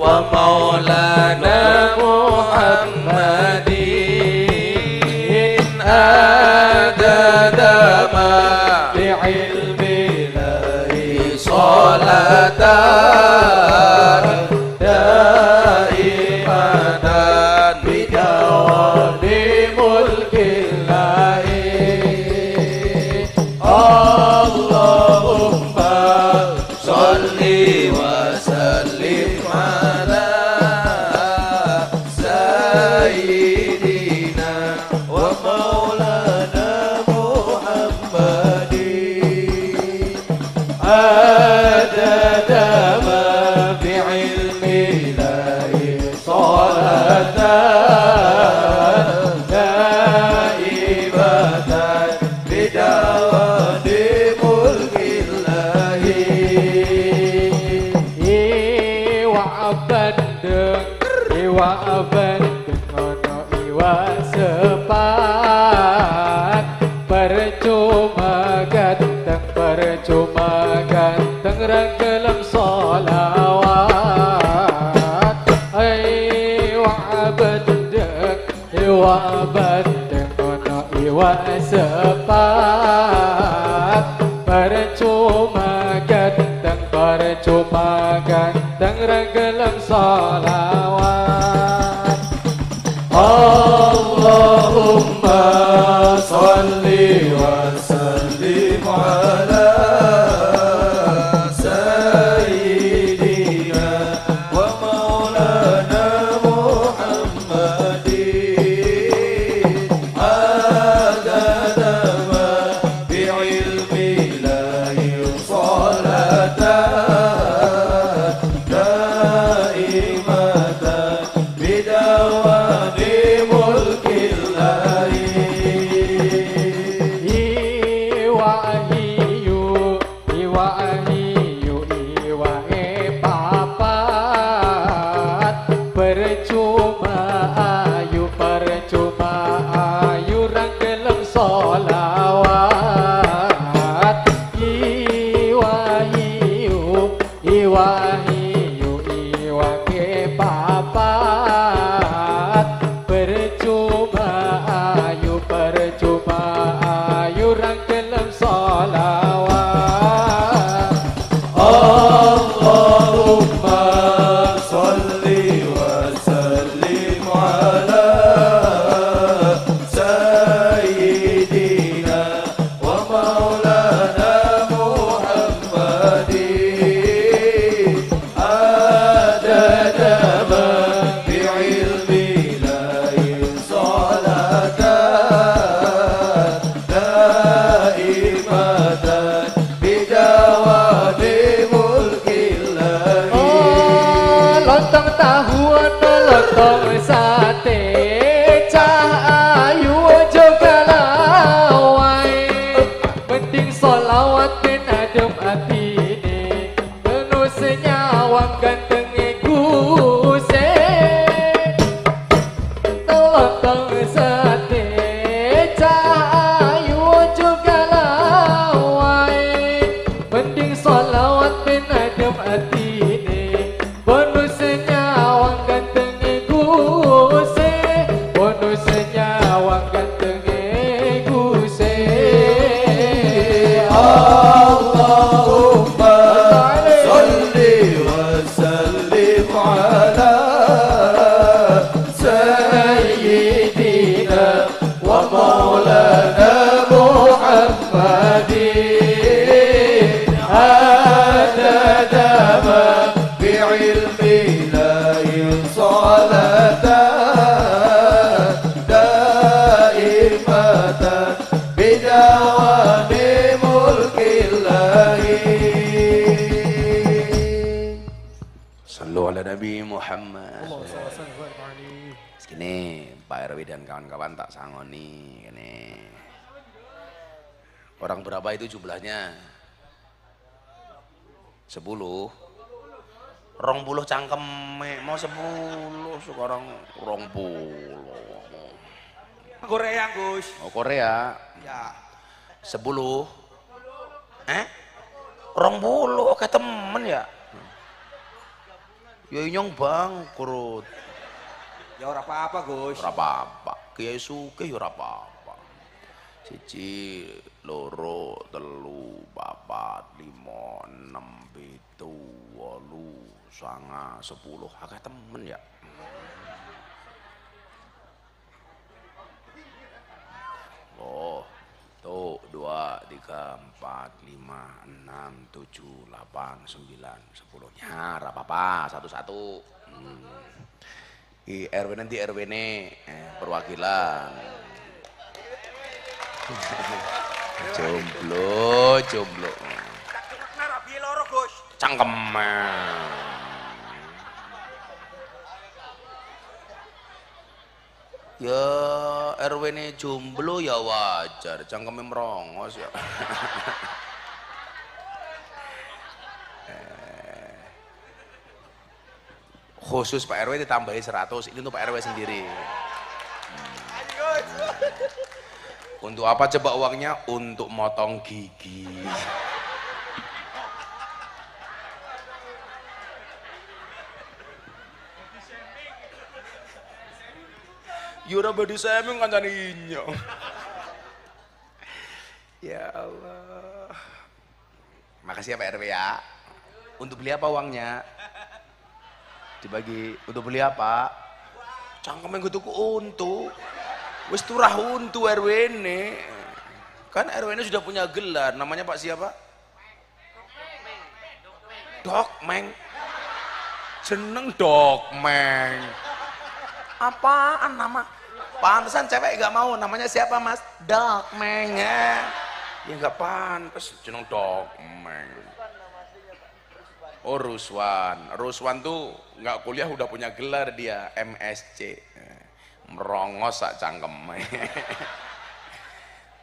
Wa maulana Muhammadin adada ma bi'ilmi lahi salatan daimatan bidawani mulkillahi. Allahumma salli wa sallim ala sayyidina wa maulana Muhammadin adada ma bi'ilmi lahi salatan daimatan bidawani mulkillahi. Iwak bandeng, iwak bandeng ono iwak sepat. Percuma ganteng, percuma ganteng renggelem solawat. Iwak bandeng, iwak bandeng ono iwak sepat. Percuma ganteng, percuma ganteng renggelem solawat. Allahumma salli wa sallim ala sayyidina wa maulana Muhammadin adada ma bi'ilmi lahi salatan daimatan bidawani mulkillahi. Iwahiyu, iwahiyu, iwahe papat. Percuma ayu, percuma ayu ranggelem solawat. Iwahiyu, iwahiyu, iwahe papat. Percuma ayu, percuma ayu ranggelem solawat. Allahumma salli wa sallim ala sayyidina wa maulana Muhammadin lontong tahu ono lontong sate cah ayu ojo galawai mending solawat ben adem atine penuh senyawang ganteng guse lontong sate cah ayu ojo galawai mending solawat ben adem atine bonus nyawang ganteng guse bonus nyawang ganteng guse Allahumma salli wa sallim ala sayyidina wa maulana Muhammadin adada ma bi'ilmi la salatan daimatan bidawami mulkillahi. Sallu ala Nabi Muhammad. Segini Pak RW dan kawan-kawan tak sangoni ini. Orang berapa itu jumlahnya? 10. 20 cangkem mau 10 sekarang 20. Korea Gus. Oh Korea Ya. 10. 20 oke temen ya. Ya nyong bangkrut. Ya ora apa-apa Gus. Ora apa-apa. Kiai sugih ya ora apa-apa. 1, 2, 3, 4, 5, 6, 7, 8, 9, 10. Akeh temen ya. Oh, tuh 2, 3, 4, 5, 6, 7, 8, 9, 10. Ya, ora apa-apa, satu-satu. RW nanti RW ini perwakilan. Jomblo. Narabi loro Gus. Cangkem. Ya RW ini jomblo ya wajar, cangkemnya merongos ya. Khusus Pak RW ditambahi 100, ini untuk Pak RW sendiri. Untuk apa coba uangnya? Untuk motong gigi. Yura body shaming kancane inyong. Ya Allah. Makasih ya Pak RW ya. Untuk beli apa uangnya? Dibagi. Untuk beli apa? Cangkem yang tuku untuk. Wis turah untuk RW ini. Kan RW ini sudah punya gelar. Namanya Pak siapa? Dokmeng. Jeneng Dokmeng. Apaan nama? Pantesan cewek gak mau. Namanya siapa Mas? Dokmeng ya. Ya gak pantes. Jeneng Dokmeng. Oh Ruswan. Ruswan tuh nggak kuliah udah punya gelar dia MSc. Merongos sak cangkem.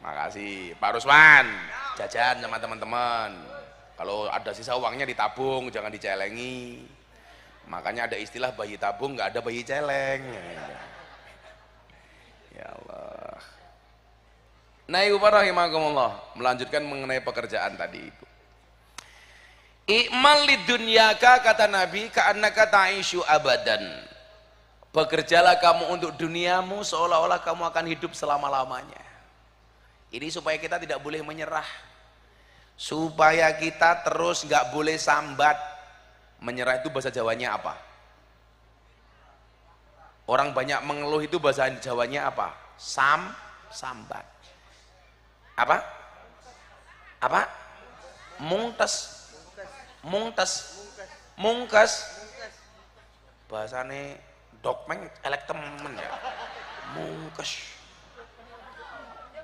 Makasih Pak Ruswan. Jajan sama teman-teman. Kalau ada sisa uangnya ditabung, jangan dicelengi. Makanya ada istilah bayi tabung, nggak ada bayi celeng. Ya Allah. Nah ibu rahimakumullah, melanjutkan mengenai pekerjaan tadi itu. I'mal lidunyaka kata Nabi ka'annaka ta'isyu abadan. Bekerjalah kamu untuk duniamu seolah-olah kamu akan hidup selama-lamanya. Ini supaya kita tidak boleh menyerah. Supaya kita terus nggak boleh sambat. Menyerah itu bahasa Jawanya apa? Orang banyak mengeluh itu bahasa Jawanya apa? Sambat. Apa? Mungkas. Bahasane dokmeng elek temen ya. Mungkas.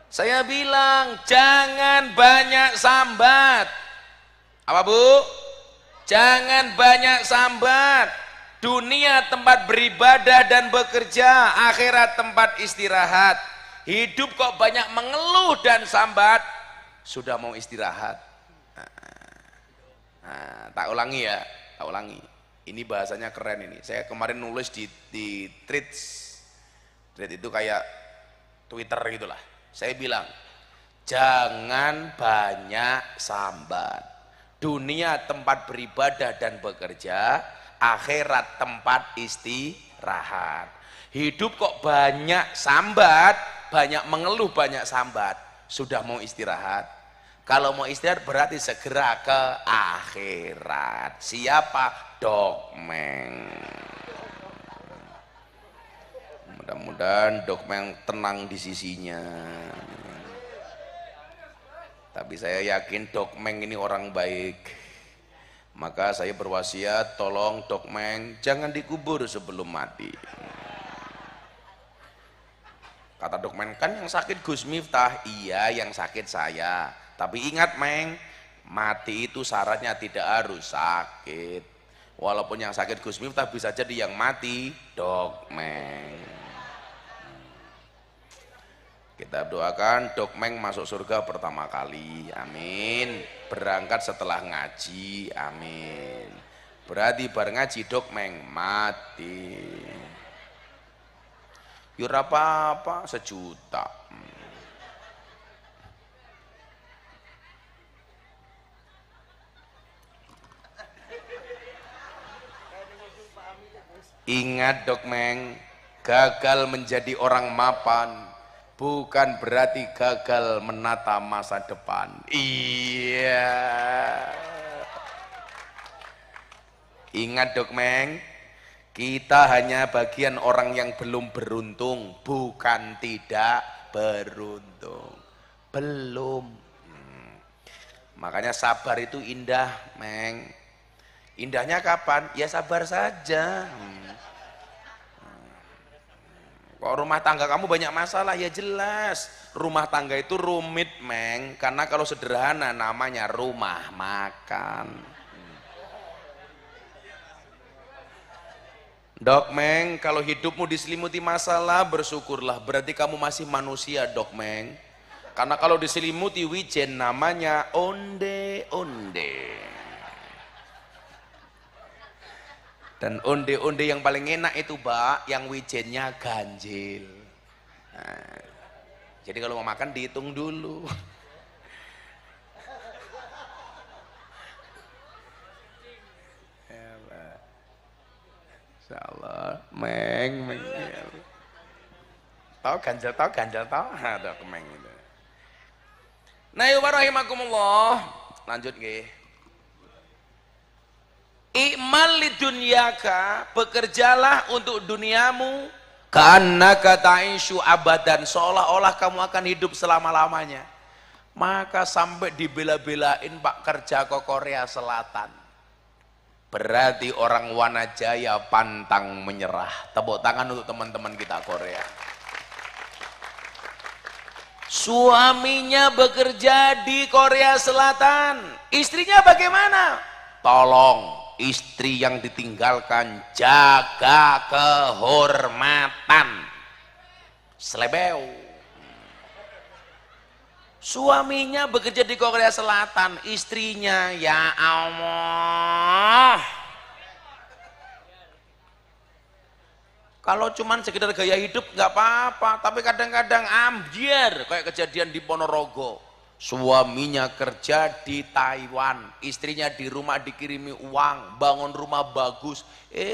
Saya bilang jangan banyak sambat. Apa Bu? Jangan banyak sambat. Dunia tempat beribadah dan bekerja, akhirat tempat istirahat. Hidup kok banyak mengeluh dan sambat, sudah mau istirahat. Tak ulangi ya, tak ulangi. Ini bahasanya keren ini. Saya kemarin nulis di Threads. Threads itu kayak Twitter gitulah. Saya bilang, jangan banyak sambat. Dunia tempat beribadah dan bekerja, akhirat tempat istirahat. Hidup kok banyak sambat, banyak mengeluh, banyak sambat, sudah mau istirahat. Kalau mau istirahat berarti segera ke akhirat. Siapa? Dokmeng. Mudah-mudahan Dokmeng tenang di sisinya. Tapi saya yakin Dokmeng ini orang baik. Maka saya berwasiat, tolong Dokmeng jangan dikubur sebelum mati. Kata Dokmeng, kan yang sakit Gus Miftah. Iya, yang sakit saya. Tapi ingat Meng, mati itu syaratnya tidak harus sakit. Walaupun yang sakit Gus Miftah bisa jadi yang mati Dokmeng. Kita doakan Dokmeng masuk surga pertama kali, amin. Berangkat setelah ngaji, amin. Berarti bareng ngaji Dokmeng mati. Yura apa-apa, 1 juta. Ingat Dokmeng, gagal menjadi orang mapan bukan berarti gagal menata masa depan. Iya. Ingat Dokmeng, kita hanya bagian orang yang belum beruntung, bukan tidak beruntung. Belum. Makanya sabar itu indah, Meng. Indahnya kapan? Ya sabar saja. Kok rumah tangga kamu banyak masalah? Ya jelas, rumah tangga itu rumit, Meng. Karena kalau sederhana namanya rumah makan. Dokmeng, kalau hidupmu diselimuti masalah, bersyukurlah. Berarti kamu masih manusia, Dokmeng. Karena kalau diselimuti wijen namanya onde-onde. Dan onde-onde yang paling enak itu, Mbak, yang wijennya ganjil. Nah, jadi kalau mau makan dihitung dulu. Insyaallah, Meng. Tahu ganjil, tahu. Ada Meng itu. Nah, ya rahimakumullah. Lanjut nggih. I'mal lidunyaka, bekerjalah untuk duniamu, ka'annaka ta'ishu abadan, seolah-olah kamu akan hidup selama-lamanya. Maka sampai dibela-belain Pak kerja ke Korea Selatan. Berarti orang Wanajaya pantang menyerah. Tepuk tangan untuk teman-teman kita Korea. Suaminya bekerja di Korea Selatan, istrinya bagaimana? Tolong istri yang ditinggalkan jaga kehormatan. Selebeu. Suaminya bekerja di Korea Selatan, istrinya ya Allah. Kalau cuman sekedar gaya hidup nggak apa-apa, tapi kadang-kadang ambiar kayak kejadian di Ponorogo. Suaminya kerja di Taiwan, istrinya di rumah dikirimi uang, bangun rumah bagus,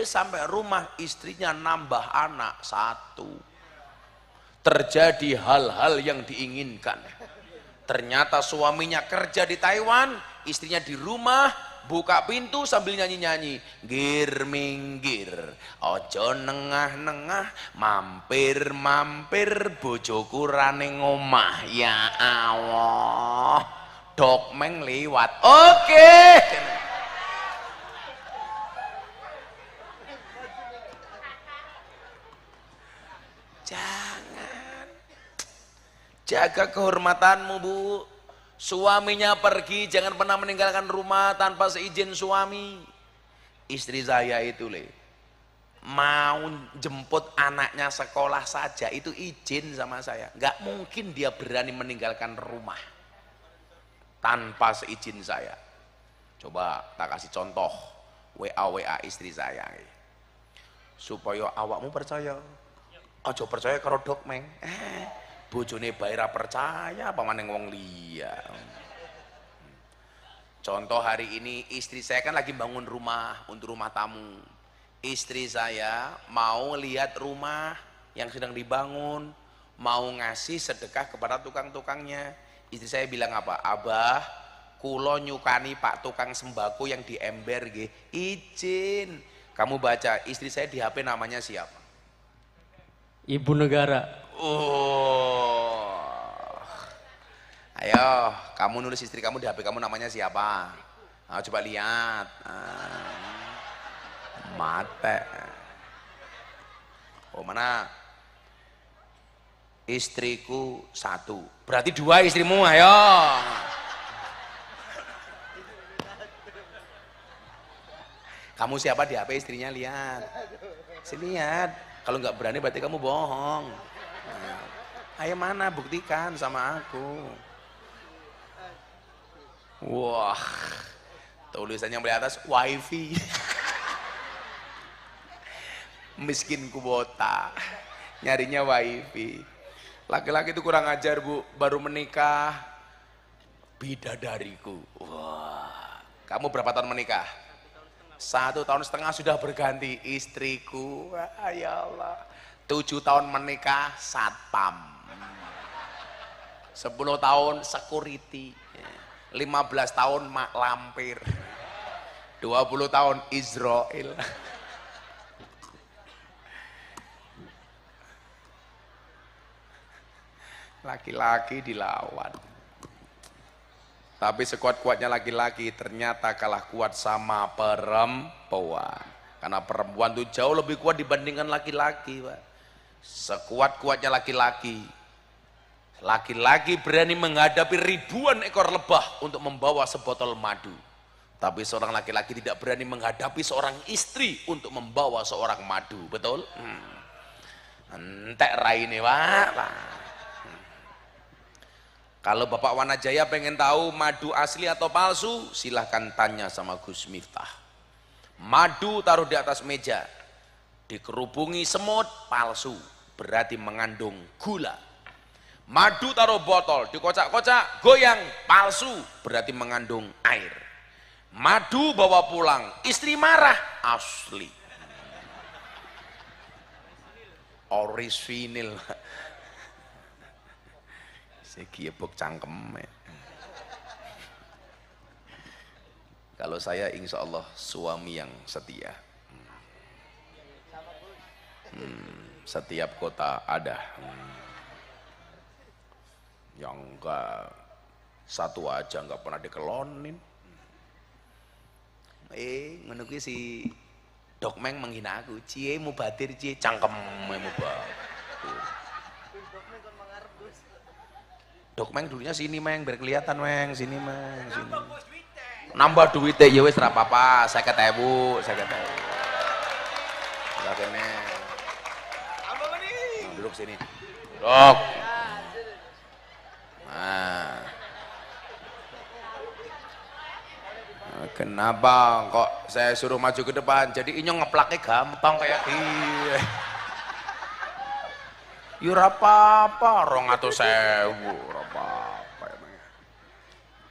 sampai rumah istrinya nambah anak 1. Terjadi hal-hal yang diinginkan. Ternyata suaminya kerja di Taiwan, istrinya di rumah, buka pintu sambil nyanyi-nyanyi, gir minggir, ojo nengah-nengah, mampir-mampir, bojoku rane ngomah. Ya Allah, Dokmeng liwat. Oke. Jangan, jaga kehormatanmu, Bu. Suaminya pergi, jangan pernah meninggalkan rumah tanpa seizin suami. Istri saya itu mau jemput anaknya sekolah saja itu izin sama saya. Nggak mungkin dia berani meninggalkan rumah tanpa seizin saya. Coba tak kasih contoh WA istri saya supaya awakmu percaya. Aja percaya karo Dokmeng. Bojone bae ra percaya apa maning wong liya. Contoh hari ini istri saya kan lagi bangun rumah untuk rumah tamu. Istri saya mau lihat rumah yang sedang dibangun, mau ngasih sedekah kepada tukang-tukangnya. Istri saya bilang apa? Abah, kulo nyukani pak tukang sembako yang di ember nggih. Izin. Kamu baca, istri saya di HP namanya siapa? Ibu negara. Oh. Ayo, kamu nulis istri kamu di HP kamu namanya siapa? Nah, coba lihat. Mate. Oh mana? Istriku 1. Berarti 2 istrimu, ayo. Kamu siapa di HP istrinya, lihat. Sini lihat. Kalau nggak berani berarti kamu bohong. Ayo mana, buktikan sama aku. Wah, tulisannya di atas wifi. Miskin kubota, nyarinya wifi. Laki-laki itu kurang ajar bu, baru menikah bidadariku. Wah, kamu berapa tahun menikah? 1,5 tahun sudah berganti istriku. Wah, ya Allah. 7 tahun menikah satpam, 10 tahun security, 15 tahun mak lampir, 20 tahun Israel. Laki-laki dilawan. Tapi sekuat-kuatnya laki-laki ternyata kalah kuat sama perempuan. Karena perempuan itu jauh lebih kuat dibandingkan laki-laki, Pak. Sekuat-kuatnya laki-laki. Laki-laki berani menghadapi ribuan ekor lebah untuk membawa sebotol madu. Tapi seorang laki-laki tidak berani menghadapi seorang istri untuk membawa seorang madu. Betul? Entek raine, Pak. Kalau Bapak Wanajaya pengen tahu madu asli atau palsu, silahkan tanya sama Gus Miftah. Madu taruh di atas meja, dikerubungi semut, palsu, berarti mengandung gula. Madu taruh botol, dikocak-kocak, goyang, palsu, berarti mengandung air. Madu bawa pulang, istri marah, asli. Orisinil. Segi ebok cangkem. Kalau saya insya Allah suami yang setia. Setiap kota ada. Yang enggak satu aja enggak pernah dikelonin. Menurut si Dokmeng menghina aku. Cie mubadir cie cangkem mubadir. Dokmeng dulunya sini meng, biar kelihatan meng, sini meng, sini. Nambah duitnya ya wis ra apa-apa, 50.000, 50.000. Lah kene. Duduk sini. Dok. Nah. Kenapa kok saya suruh maju ke depan? Jadi inyong ngeplaknya gampang kayak dia. Ya ora apa-apa, 200.000, ora apa-apa emangnya.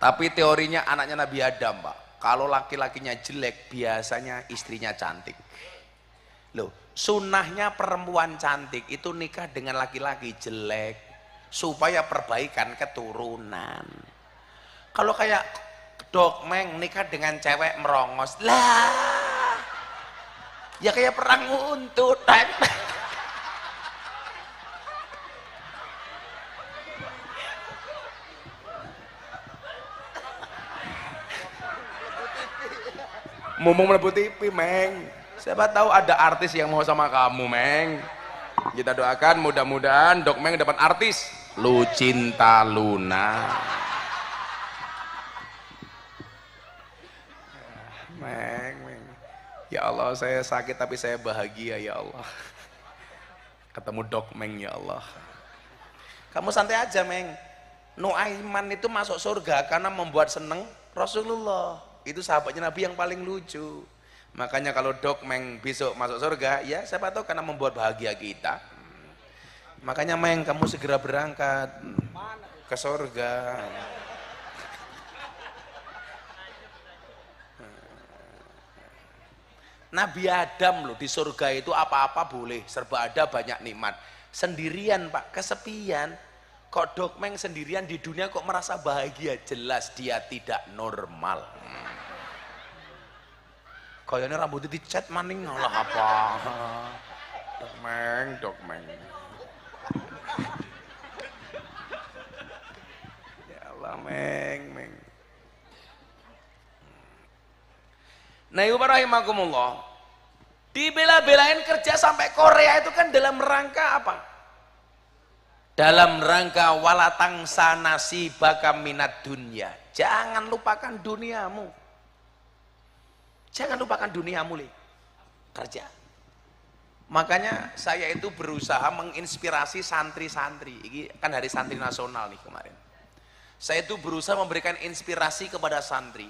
Tapi teorinya anaknya Nabi Adam, Pak. Kalau laki-lakinya jelek, biasanya istrinya cantik. Loh, sunnahnya perempuan cantik itu nikah dengan laki-laki jelek supaya perbaikan keturunan. Kalau kayak Dokmeng nikah dengan cewek merongos, lah ya kayak perang untut. Ngomong melebu TV, Meng. Siapa tahu ada artis yang mau sama kamu, Meng. Kita doakan mudah-mudahan Dokmeng dapat artis. Lucinta Luna. Meng. Ya Allah, saya sakit tapi saya bahagia ya Allah. Ketemu Dok Meng ya Allah. Kamu santai aja, Meng. Nuaiman itu masuk surga karena membuat seneng Rasulullah. Itu sahabatnya Nabi yang paling lucu. Makanya kalau Dok Meng besok masuk surga, ya siapa tahu karena membuat bahagia kita. Makanya Meng, kamu segera berangkat ke surga. Nabi Adam loh di surga itu apa-apa boleh, serba ada, banyak nikmat. Sendirian Pak, kesepian. Kok Dok Meng sendirian di dunia kok merasa bahagia? Jelas dia tidak normal. Kayaknya rambutnya dicat maning lah apa? Dok Meng, Dok Meng. Ya Allah, Meng, Meng. Nah, ibu rahimakumullah, dibela-belain kerja sampai Korea itu kan dalam rangka apa? Dalam rangka walatang sanasi baka minat dunia. Jangan lupakan duniamu. Jangan lupakan duniamu, Le. Kerja. Makanya saya itu berusaha menginspirasi santri-santri. Ini kan hari santri nasional nih kemarin. Saya itu berusaha memberikan inspirasi kepada santri.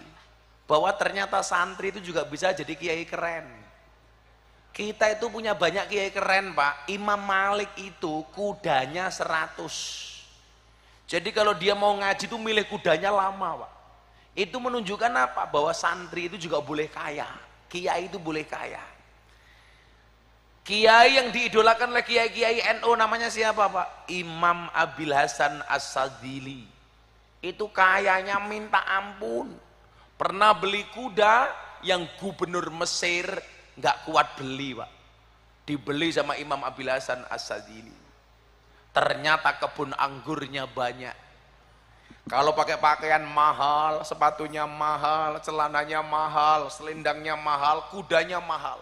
Bahwa ternyata santri itu juga bisa jadi kiai keren. Kita itu punya banyak kiai keren Pak. Imam Malik itu kudanya 100. Jadi kalau dia mau ngaji itu milih kudanya lama Pak. Itu menunjukkan apa? Bahwa santri itu juga boleh kaya. Kiai itu boleh kaya. Kiai yang diidolakan oleh kiai-kiai NU namanya siapa Pak? Imam Abil Hasan As-Sadzili. Itu kayanya minta ampun. Pernah beli kuda yang gubernur Mesir nggak kuat beli Pak. Dibeli sama Imam Abil Hasan As-Sadzili. Ternyata kebun anggurnya banyak. Kalau pakai pakaian mahal, sepatunya mahal, celananya mahal, selendangnya mahal, kudanya mahal.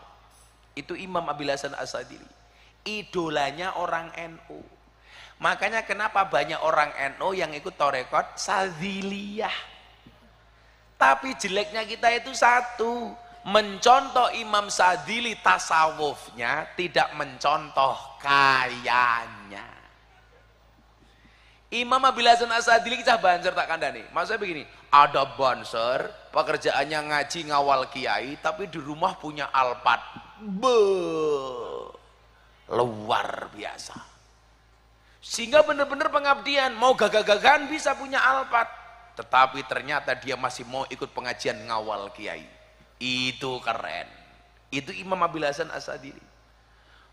Itu Imam Abil Hasan As-Sadzili. Idolanya orang NU. Makanya kenapa banyak orang NU yang ikut tarekat Sadziliyah. Tapi jeleknya kita itu satu, mencontoh Imam Sadzili tasawufnya, tidak mencontoh kayanya. Imam Abil Hasan As-Sadzili kisah banser tak kandani. Maksudnya begini, ada banser, pekerjaannya ngaji ngawal kiai, tapi di rumah punya Alphard. Luar biasa. Sehingga benar-benar pengabdian, mau gagah-gagahan bisa punya Alphard. Tetapi ternyata dia masih mau ikut pengajian ngawal kiai. Itu keren. Itu Imam Abil Hasan As-Sadzili.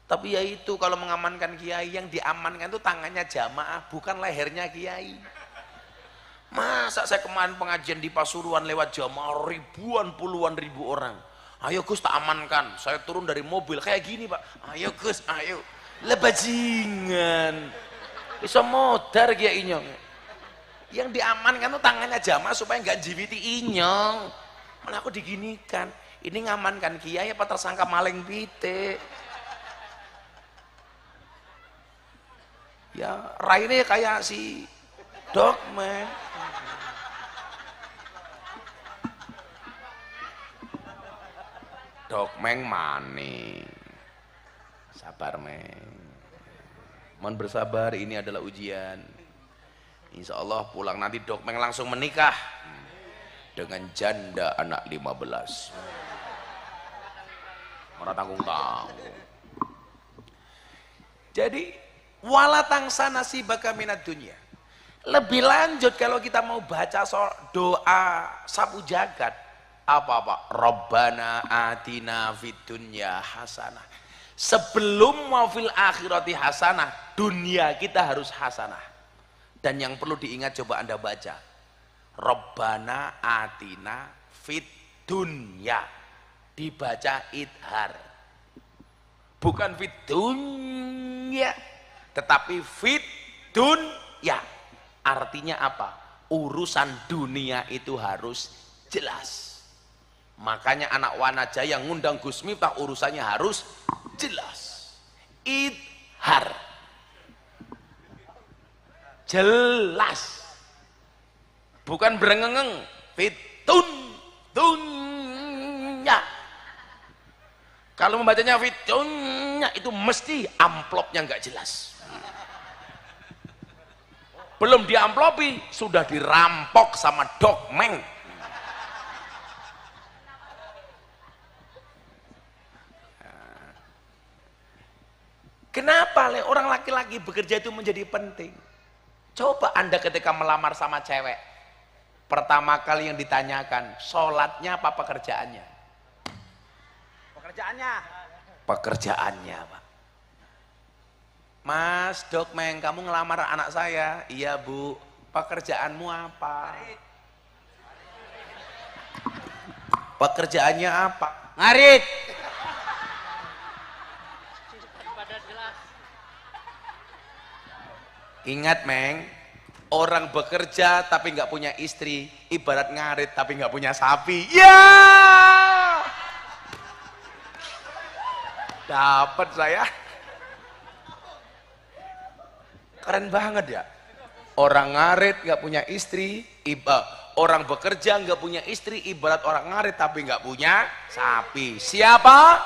Tapi ya itu, kalau mengamankan kiai, yang diamankan itu tangannya jamaah, bukan lehernya kiai. Masa saya kemarin pengajian di Pasuruan lewat jamaah ribuan puluhan ribu orang. Ayo Gus tak amankan, saya turun dari mobil kayak gini Pak. Ayo Gus, ayo. Lebajingan. Bisa modar kiainya. Yang diamankan itu tangannya jamaah supaya nggak jiwiti inyong. Malah aku diginikan. Ini ngamankan kiai apa tersangka maling pitik? Ya raine kayak si Dok Meng. Dok Meng maning. Sabar Meng. Mohon bersabar, ini adalah ujian. Insya Allah pulang nanti Dok Meng langsung menikah dengan janda anak 15. Mana tanggung-tanggung. Jadi walatang sanasibaka minad dunya. Lebih lanjut kalau kita mau baca doa sapu jagat, apa Pak? Rabbana atina fid dunya hasanah. Sebelum mau fil akhirati hasanah, dunia kita harus hasanah. Dan yang perlu diingat, coba Anda baca, Rabbana atina fid dunya, dibaca idhar, bukan fid dunya, tetapi fit dunya. Artinya apa? Urusan dunia itu harus jelas. Makanya anak Wanaja yang ngundang Gus Miftah urusannya harus jelas. Idhar. Jelas. Bukan berengengeng. Fit dunya. Kalau membacanya fitunya itu mesti amplopnya nggak jelas. Belum diamplopi sudah dirampok sama dokmeng. Kenapa orang laki-laki bekerja itu menjadi penting? Coba Anda ketika melamar sama cewek, pertama kali yang ditanyakan, sholatnya apa pekerjaannya? Pekerjaannya. Pekerjaannya, Pak. Mas, Dokmeng, kamu ngelamar anak saya? Iya, Bu. Pekerjaanmu apa? Pekerjaannya apa? Ngarit. Ingat, Meng, orang bekerja tapi nggak punya istri, ibarat ngarit tapi nggak punya sapi. Ya, dapat saya. Keren banget ya. Orang ngarit nggak punya istri, orang bekerja nggak punya istri, ibarat orang ngarit tapi nggak punya sapi. Siapa?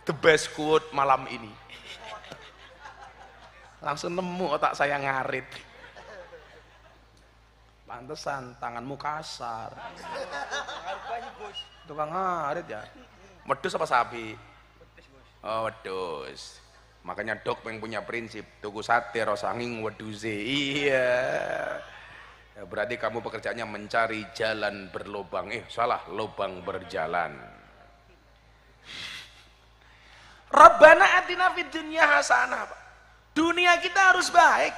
The best quote malam ini. Langsung nemu otak saya ngarit. Pantesan tanganmu kasar. Tukang ngarit ya. Wedhus apa sapi? Oh, wedhus. Makanya Dok yang punya prinsip tuku sate rosanging wedhuse. Iya. Ya, berarti kamu pekerjaannya mencari jalan berlubang. Salah, lubang berjalan. Rabbana atina fid dunya hasanah. Dunia kita harus baik.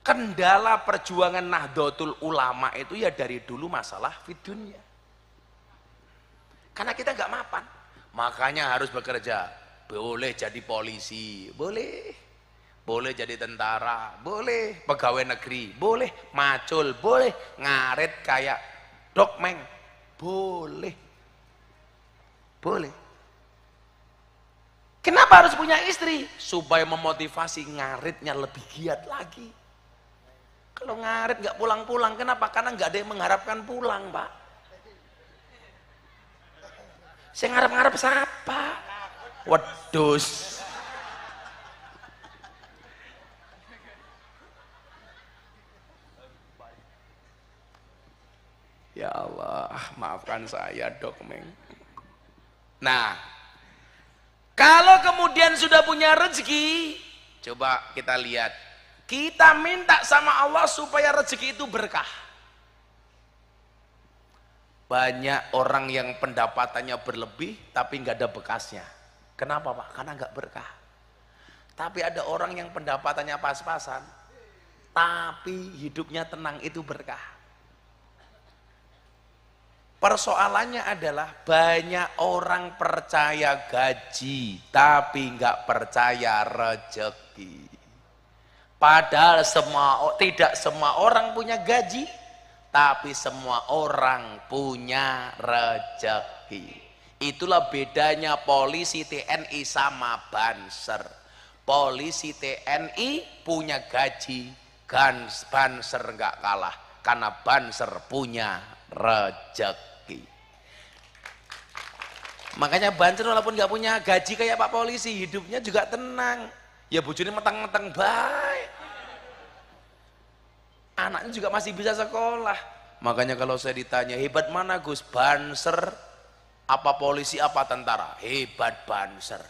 Kendala perjuangan Nahdlatul Ulama itu ya dari dulu masalah fid dunya. Karena kita nggak mapan, makanya harus bekerja. Boleh jadi polisi, boleh. Boleh jadi tentara, boleh. Pegawai negeri, boleh. Macul, boleh. Ngarit kayak Dokmeng, boleh. Boleh. Kenapa harus punya istri? Supaya memotivasi ngaritnya lebih giat lagi. Kalau ngarit nggak pulang-pulang, kenapa? Karena nggak ada yang mengharapkan pulang, Pak. Saya ngarep-ngarep siapa? Wedhus. Ya Allah, maafkan saya, Dokmeng. Nah, kalau kemudian sudah punya rezeki, coba kita lihat. Kita minta sama Allah supaya rezeki itu berkah. Banyak orang yang pendapatannya berlebih tapi nggak ada bekasnya. Kenapa, Pak? Karena nggak berkah. Tapi ada orang yang pendapatannya pas-pasan, tapi hidupnya tenang, itu berkah. Persoalannya adalah banyak orang percaya gaji tapi nggak percaya rezeki. Padahal tidak semua orang punya gaji, tapi semua orang punya rezeki. Itulah bedanya polisi TNI sama Banser. Polisi TNI punya gaji, Banser nggak kalah karena Banser punya rezeki. Makanya Banser walaupun nggak punya gaji kayak Pak Polisi, hidupnya juga tenang. Ya bojone meteng-meteng baik. Anaknya juga masih bisa sekolah. Makanya kalau saya ditanya, hebat mana Gus? Banser apa polisi apa tentara? Hebat Banser.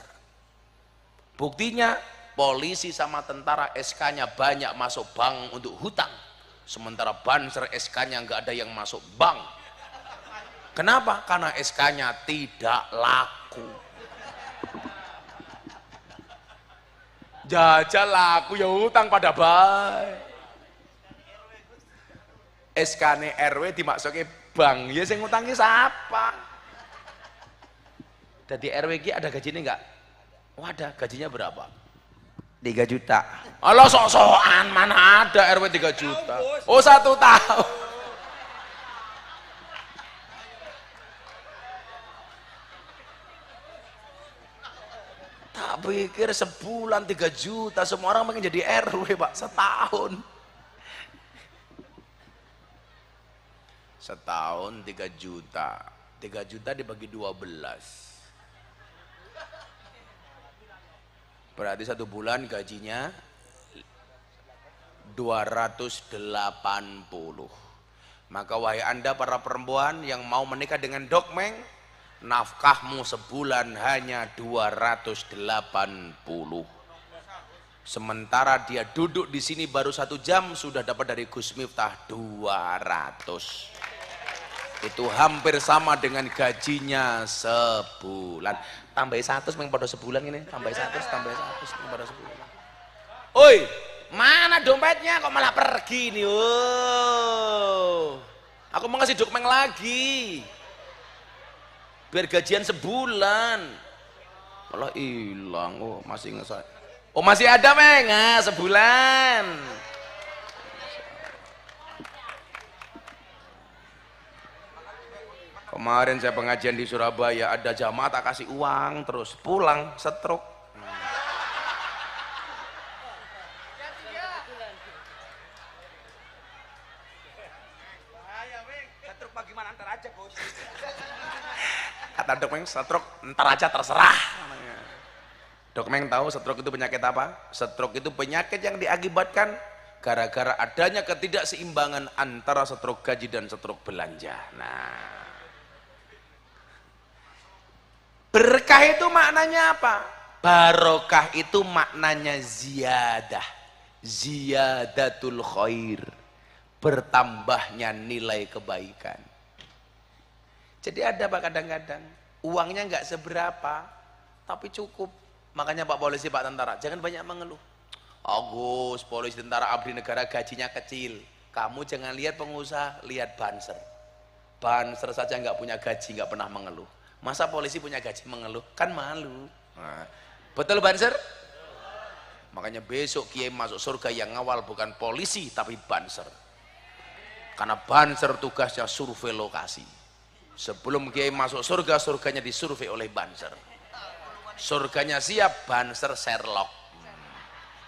Buktinya polisi sama tentara SK-nya banyak masuk bank untuk hutang. Sementara Banser SK-nya nggak ada yang masuk bank. Kenapa? Karena SK-nya tidak laku. Jajal laku ya hutang pada baik. SK-ne RW dimaksudnya bank, ya saya ngutangi siapa? Jadi RW ki ada gajinya enggak? Oh ada, gajinya berapa? 3 juta. Allah sok-sokan, mana ada RW 3 juta? Oh 1 tahun. Tak pikir sebulan 3 juta, semua orang pengen jadi RW Pak, setahun. Setahun 3 juta. 3 juta dibagi 12. Berarti 1 bulan gajinya 280. Maka wahai Anda para perempuan yang mau menikah dengan Dokmeng, nafkahmu sebulan hanya 280. Sementara dia duduk di sini baru 1 jam sudah dapat dari Gus Miftah 200. Itu hampir sama dengan gajinya sebulan. Tambah 100 meng pada sebulan ini, tambah 100 pada sebulan. Oi, mana dompetnya kok malah pergi nih? Oh, aku mau ngasih Dokmeng lagi biar gajian sebulan, malah hilang. Oh, masih ngesat. Oh, masih ada meng, sebulan. Kemarin saya pengajian di Surabaya, ada jamaah tak kasih uang, terus pulang stroke. Stroke bagaimana, ntar aja bos. Kata Dokmeng, stroke ntar aja terserah. Dokmeng tahu stroke itu penyakit apa? Stroke itu penyakit yang diakibatkan gara-gara adanya ketidakseimbangan antara stroke gaji dan stroke belanja. Nah, berkah itu maknanya apa? Barokah itu maknanya ziyadah, ziyadatul khair, bertambahnya nilai kebaikan. Jadi ada Pak kadang-kadang uangnya nggak seberapa tapi cukup. Makanya Pak polisi, Pak tentara jangan banyak mengeluh. Agus, polisi, tentara, abdi negara gajinya kecil. Kamu jangan lihat pengusaha, lihat banser. Banser saja nggak punya gaji, nggak pernah mengeluh. Masa polisi punya gaji mengeluh? Kan malu. Nah, betul banser? Makanya besok kiai masuk surga yang ngawal bukan polisi tapi banser. Karena banser tugasnya survei lokasi. Sebelum kiai masuk surga, surganya disurvei oleh banser. Surganya siap, banser Sherlock.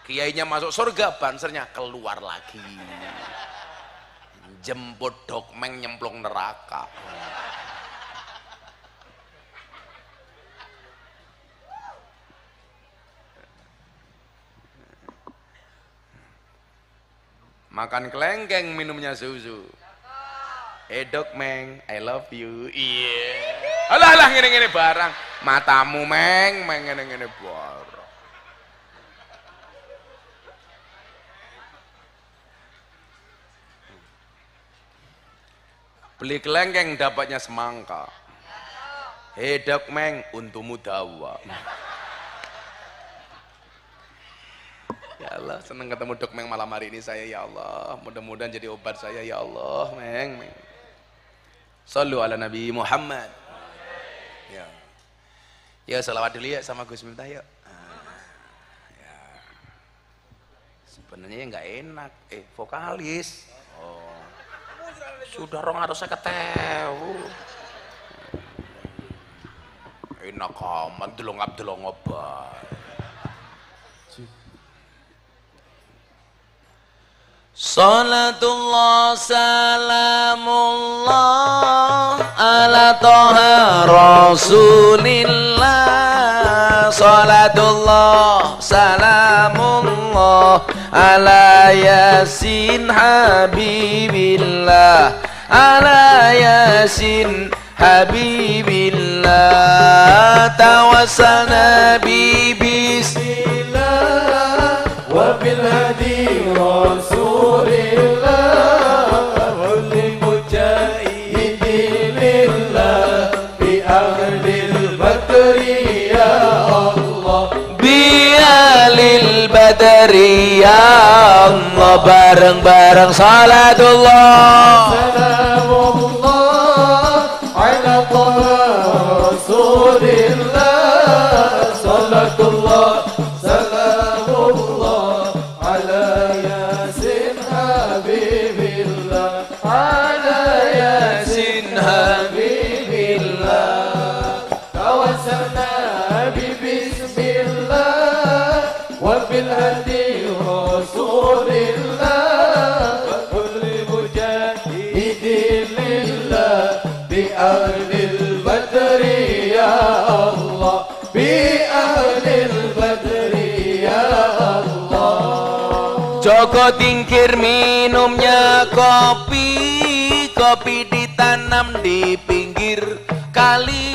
Kiainya masuk surga, bansernya keluar lagi. Jemput Dokmeng nyemplung neraka. Makan kelengkeng, minumnya susu. Dokmeng, I love you. Iya. Alah ngene-ngene barang. Matamu meng ngene-ngene barang. Beli kelengkeng dapatnya semangka. Dokmeng, untumu dawa. Ya Allah, senang ketemu Dokmeng malam hari ini saya, ya Allah. Mudah-mudahan jadi obat saya, ya Allah. Meng. Sallu ala Nabi Muhammad. Ya. Ya, salawat dulu ya sama Gus Miftah yuk. Ya. Sebenarnya nggak enak. Vokalis. Oh. Sudah 250.000. Enak amat delong obat. Salatullah salamullah ala toha rasulillah. Salatullah salamullah ala yasin habibillah. Ala yasin habibillah. Tawassalna bi bismillah wa bil hadi rasulillah. Badri ya Allah, bareng-bareng salatullah salamullah ala rasulillah. Salatullah salamullah ala yasin habibillah. Ala yasin habibillah. Tawassalna bi bismillah wa bil hadi rasulillah. Wa kulli mujahidin ahlil badri ya Allah, bi ahlil badri ya Allah. Joko Tingkir minumnya kopi, kopi ditanam di pinggir kali.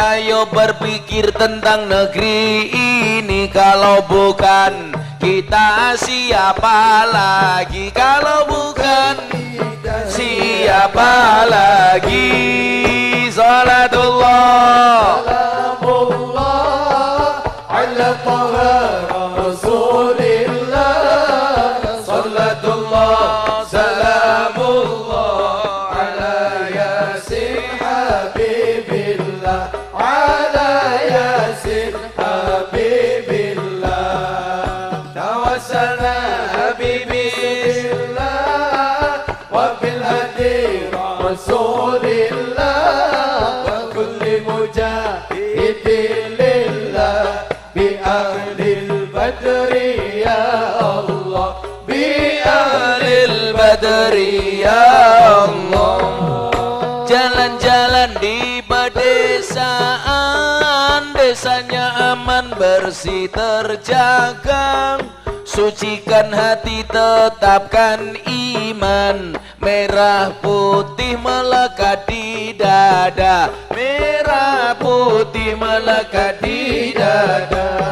Ayo berpikir tentang negeri ini, kalau bukan kita siapa lagi? Kalau bukan siapa lagi? Salatullah Salamullah ala taha Rasulillah. Salatullah salamullah ala yasin habibillah, ala yasin habibillah. Tawassalna bismillah wa bil hadi Rasulillah, wa kulli mujahidin lillah, bi ahlil badri ya Allah, bi ahlil badri ya Allah. jalan-jalan di pedesaan, desanya aman bersih terjaga. Sucikan hati, tetapkan iman, merah putih melekat di dada, merah putih melekat di dada.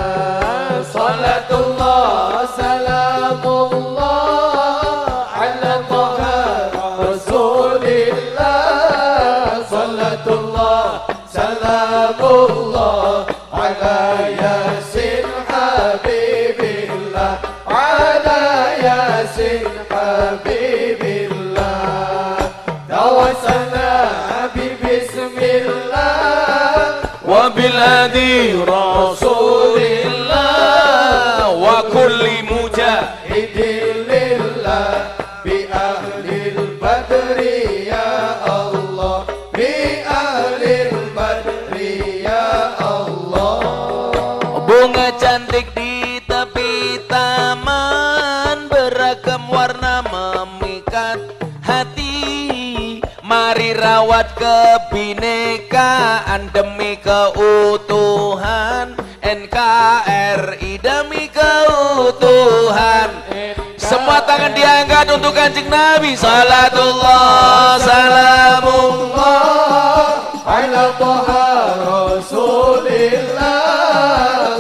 Salatullah salamullah ala taha Rasulillah. Salatullah salamullah ala yasin habibillah, ala yasin habibillah. Tawassalna bismillah Wa bil hadi Rasulillah, wa kulli mujahidin lillah, bi ahlil badri ya Allah, bi ahlil badri ya Allah. bunga cantik di tepi taman, beragam warna memikat hati. Mari rawat kebinekaan demi keutuhan NKRI, demi keutuhan. Semua tangan diangkat untuk Kanjeng Nabi. Salatullah salamullah ala taha Rasulillah.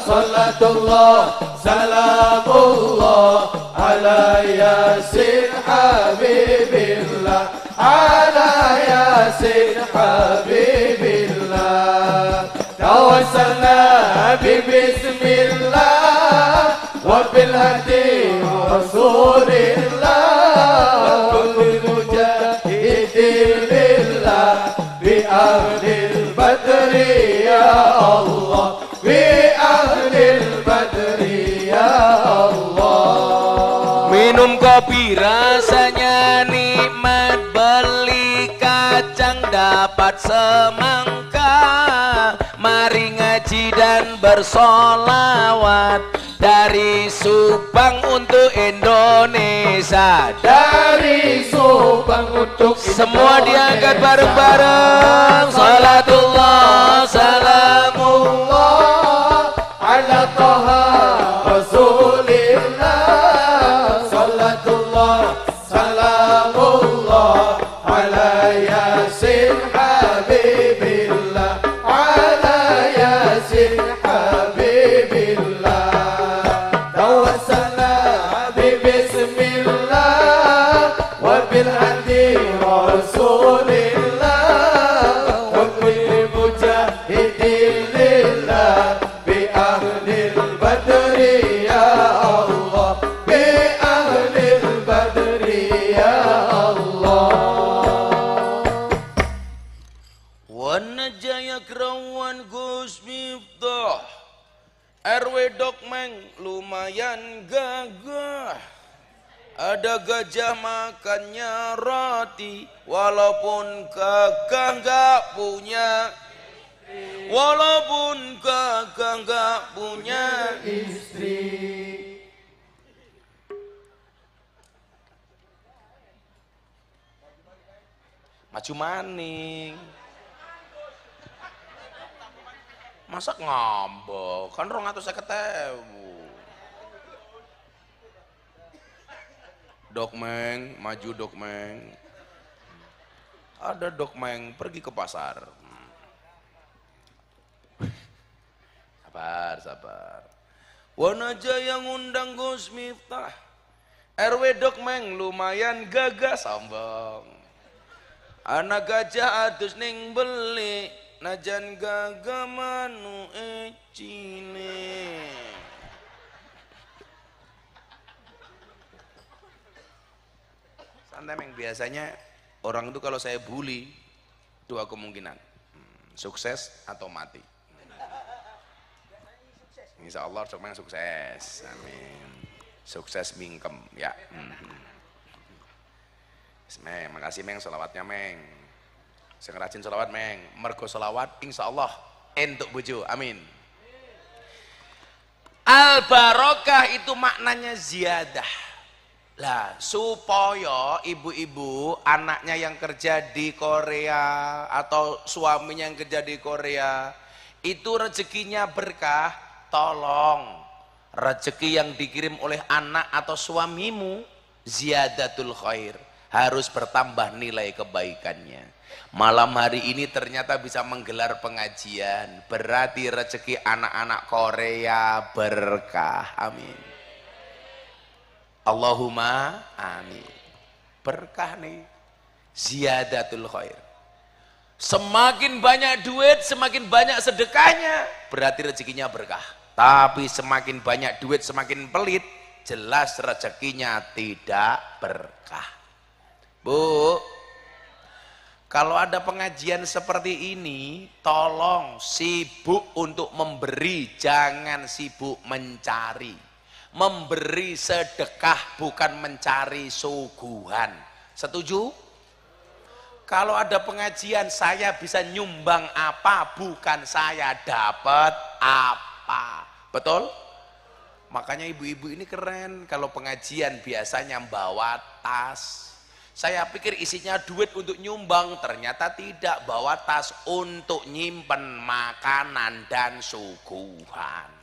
Salatullah salamullah ala yasin habibillah, ala yasin habibillah. Tawassalna bismillah wa bil hadi Rasulillah, wa kulli mujahidin lillah, bi ahlil badri ya Allah, bi ahlil badri ya Allah. minum kopi rasanya nikmat, beli kacang dapat semangka. Mari ngaji dan bersolawat, dari Subang untuk Indonesia, Dari Subang untuk semua diangkat bareng-bareng. Salatullah salamullah ala taha Rasulillah. Salatullah salamullah ala yasin habibillah, ala yasin habibillah. Tawassalna bismillah wa bil hadi Rasulillah, wa kulli mujahidin lillah, bi ahlil badri ya Allah, bi ahlil badri ya Allah. Wana Jaya Kerawan Gus Miftah, RW Dokmeng lumayan gagah. Ada gajah makannya roti, walaupun gagah nggak punya, walaupun gagah nggak punya Istri maju maning. Masa ngambek? Kan 250.000. Dokmeng, maju dokmeng. Ada dokmeng pergi ke pasar. Sabar, sabar. Wanajaya ngundang Gus Miftah. RW Dokmeng lumayan gagah sombong. Anak gajah adus ning beli, najan gagah manu ecine. Santai Meng, biasanya orang itu kalau saya bully, dua kemungkinan, sukses atau mati. Insya Allah Dokmeng sukses, amin. Sukses mingkem ya. Meng, makasih Meng selawatnya Meng. Saya ngerajin selawat Meng, mergo selawat insya Allah entuk bojo, amin. Al barokah itu maknanya ziyadah. Lah, supaya ibu-ibu anaknya yang kerja di Korea atau suaminya yang kerja di Korea itu rezekinya berkah, tolong rezeki yang dikirim oleh anak atau suamimu ziyadatul khair, harus bertambah nilai kebaikannya. Malam hari ini ternyata bisa menggelar pengajian, berarti rezeki anak-anak Korea berkah, amin. Allahumma amin. Berkah nih, ziyadatul khair. Semakin banyak duit, semakin banyak sedekahnya, berarti rezekinya berkah. Tapi semakin banyak duit, semakin pelit, jelas rezekinya tidak berkah. Bu, kalau ada pengajian seperti ini, tolong sibuk untuk memberi, jangan sibuk mencari. Memberi sedekah bukan mencari suguhan. Setuju? Kalau ada pengajian saya bisa nyumbang apa, bukan saya dapat apa. Betul? Makanya ibu-ibu ini keren, kalau pengajian biasanya bawa tas. Saya pikir isinya duit untuk nyumbang, ternyata tidak, bawa tas untuk nyimpen makanan dan suguhan.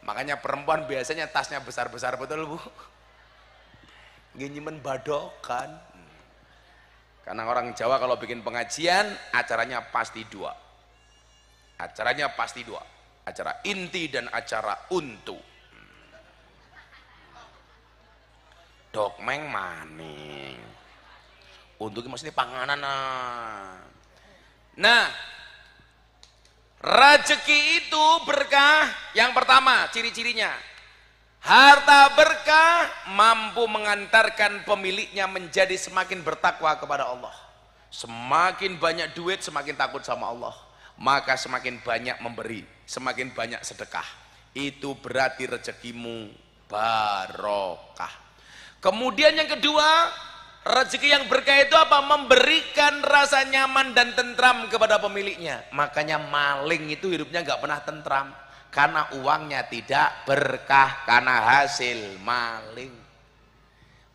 Makanya perempuan biasanya tasnya besar-besar, betul Bu? Nyimpen badokan. Karena orang Jawa kalau bikin pengajian, acaranya pasti dua. Acaranya pasti dua. Acara inti dan acara untu. Dokmeng maning. Untu itu maksudnya panganan. Nah, rezeki itu berkah. Yang pertama ciri-cirinya, harta berkah mampu mengantarkan pemiliknya menjadi semakin bertakwa kepada Allah. Semakin banyak duit semakin takut sama Allah, maka semakin banyak memberi, semakin banyak sedekah. Itu berarti rezekimu barokah. Kemudian yang kedua, rezeki yang berkah itu apa? Memberikan rasa nyaman dan tentram kepada pemiliknya. Makanya maling itu hidupnya nggak pernah tentram, karena uangnya tidak berkah, karena hasil maling.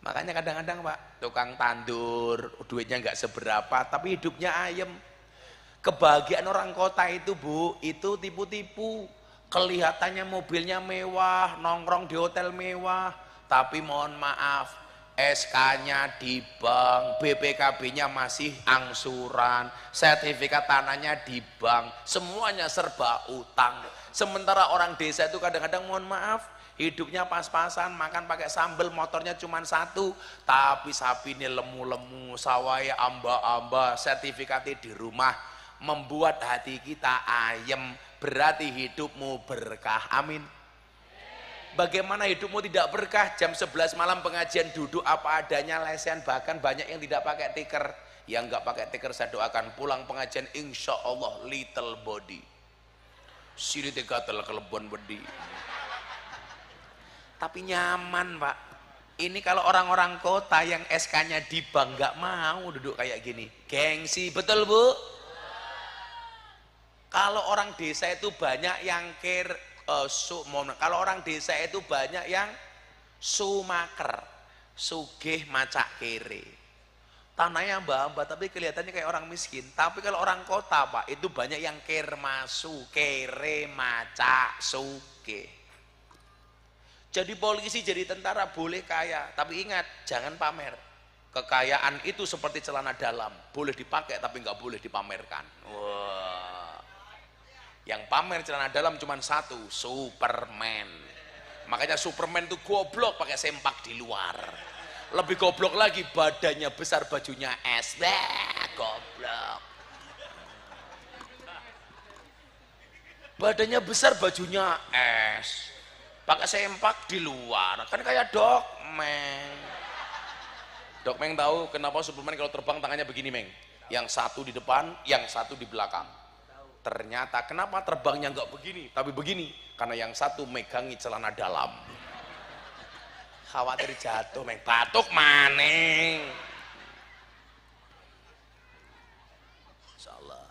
Makanya kadang-kadang Pak, tukang tandur duitnya nggak seberapa tapi hidupnya ayem. Kebahagiaan orang kota itu Bu, itu tipu-tipu. Kelihatannya mobilnya mewah, nongkrong di hotel mewah, tapi mohon maaf, SK-nya di bank, BPKB-nya masih angsuran, sertifikat tanahnya di bank, semuanya serba utang. Sementara orang desa itu kadang-kadang mohon maaf, hidupnya pas-pasan, makan pakai sambal, motornya cuma satu, tapi sapinya lemu-lemu, sawahnya amba-amba, sertifikatnya di rumah, membuat hati kita ayem, berarti hidupmu berkah, amin. Bagaimana hidupmu tidak berkah? Jam 11 malam pengajian duduk apa adanya, lesehan, bahkan banyak yang tidak pakai tiker. Yang nggak pakai tiker saya doakan pulang pengajian insya Allah little body, sini gatel kelebon body, tapi nyaman Pak. Ini kalau orang-orang kota yang SK-nya di bank nggak mau duduk kayak gini, gengsi, betul Bu? Kalau orang desa itu banyak yang kalau orang desa itu banyak yang sumaker, sugih macak kere. tanahnya mbak-mbak tapi kelihatannya kayak orang miskin. Tapi kalau orang kota Pak, itu banyak yang kermasu, kere, maca, suke. Jadi polisi, jadi tentara boleh kaya, tapi ingat jangan pamer. Kekayaan itu seperti celana dalam, boleh dipakai tapi nggak boleh dipamerkan. Wah. Yang pamer celana dalam cuma satu, Superman. Makanya Superman itu goblok pakai sempak di luar. Lebih goblok lagi badannya besar, bajunya es. Goblok. Badannya besar, bajunya es. Pakai sempak di luar. Kan kayak Dogman. Dogman tahu kenapa Superman kalau terbang tangannya begini, Meng? Yang satu di depan, yang satu di belakang. Ternyata kenapa terbangnya nggak begini, tapi begini? Karena yang satu megangi celana dalam. Khawatir jatuh, Meng. Batuk maning. Insyaallah.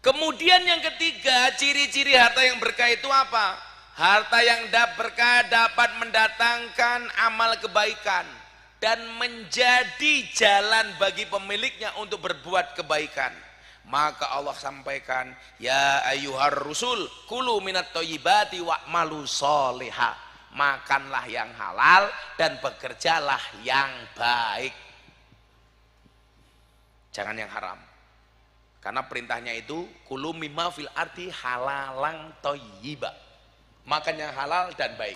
Kemudian yang ketiga, ciri-ciri harta yang berkah itu apa? Harta yang berkah dapat mendatangkan amal kebaikan dan menjadi jalan bagi pemiliknya untuk berbuat kebaikan. Maka Allah sampaikan, ya ayyuhar rusul kulu minat thayyibati wa'malu sholihah. Makanlah yang halal dan bekerjalah yang baik. Jangan yang haram. Karena perintahnya itu kulu mimma fil ardi halalang thayyiba. Makan yang halal dan baik.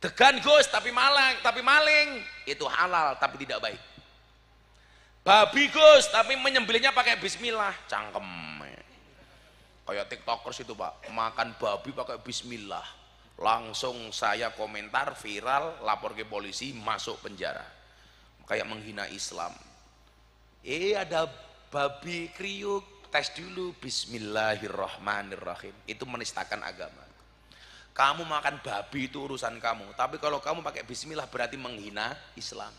Degan Gus tapi maling itu halal tapi tidak baik. Babi Gus tapi menyembelihnya pakai bismillah, cangkem. Kayak tiktokers itu Pak, makan babi pakai bismillah. Langsung saya komentar, viral, lapor ke polisi, masuk penjara. Kayak menghina Islam. Ada babi kriuk, tes dulu bismillahirrahmanirrahim. Itu menistakan agama. Kamu makan babi itu urusan kamu, tapi kalau kamu pakai bismillah berarti menghina Islam.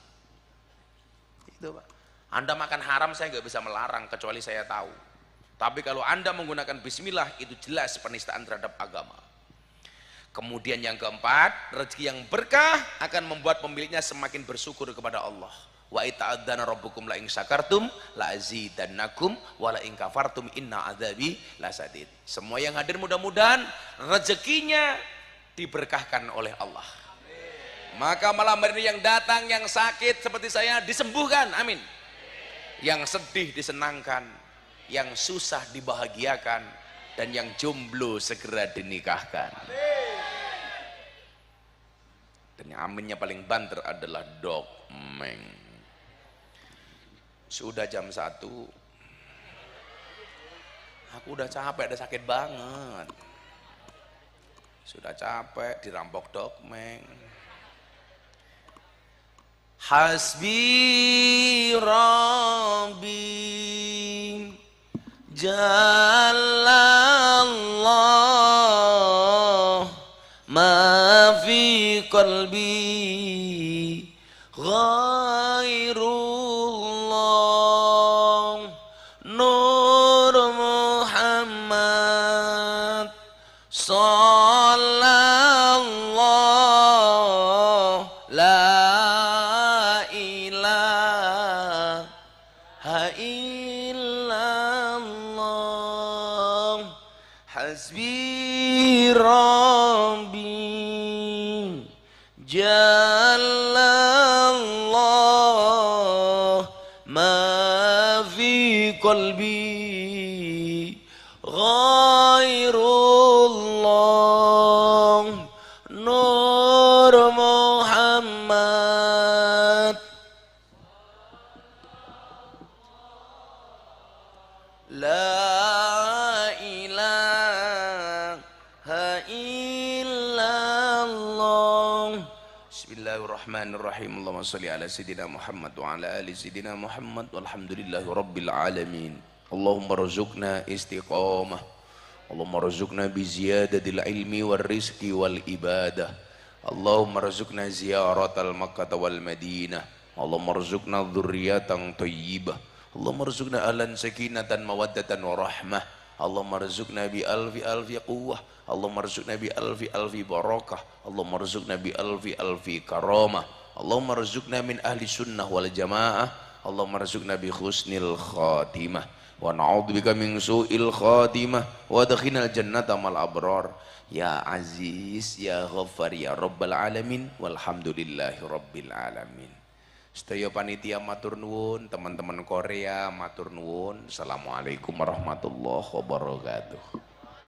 Itu Pak. Anda makan haram saya nggak bisa melarang kecuali saya tahu. Tapi kalau Anda menggunakan bismillah itu jelas penistaan terhadap agama. Kemudian yang keempat, rezeki yang berkah akan membuat pemiliknya semakin bersyukur kepada Allah. Wa ita'adzana rabbukum la in syakartum la azidannakum wa la in kafartum inna adzabi lasadid. Semua yang hadir mudah-mudahan rezekinya diberkahkan oleh Allah. Maka malam hari ini yang datang, yang sakit seperti saya disembuhkan, amin. Yang sedih disenangkan, yang susah dibahagiakan, dan yang jomblo segera dinikahkan. Dan yang aminnya paling banter adalah Dogman. Sudah jam 1, aku udah capek, udah sakit banget. Sudah capek, dirampok Dogman. Hasbi Rabbi Jalallah ma fi qalbi ghairullah Nur Muhammad sallallahu la ilaha illallah hasbi rabbi jalallah ma fi qalbi ghairullah Nur Muhammad la ilaha illallah. Bismillahirrahmanirrahim. Allahumma sholli ala sayyidina Muhammad wa ala ali sayyidina Muhammad walhamdulillahi rabbil alamin. Allahumma rzuqna istiqamah. Allahumma rzuqna bi ziyadatil ilmi wal rizqi wal ibadah. Allahumma rzuqna ziyaratal Makkah wal Madinah. Allahumma rzuqna dzurriyyatan thayyibah. Allahumma rzuqna ahlan sakinatan mawaddatan wa rahmah. Allahumma rzuqna bi alfi quwwah. Allahumma rzuqna bi alfi barakah. Allahumma rzuqna bi alfi karamah. Allahumma rzuqna min ahli sunnah wal jamaah. Allahumma rzuqna bi husnil khatimah wa na'udzubika min su'il khatimah wa adkhilnal jannata mal abrar ya aziz ya ghaffar ya rabbal alamin walhamdulillahi rabbil alamin. Sedaya panitia matur nuwun, teman-teman Korea matur nuwun. Assalamualaikum warahmatullahi wabarakatuh.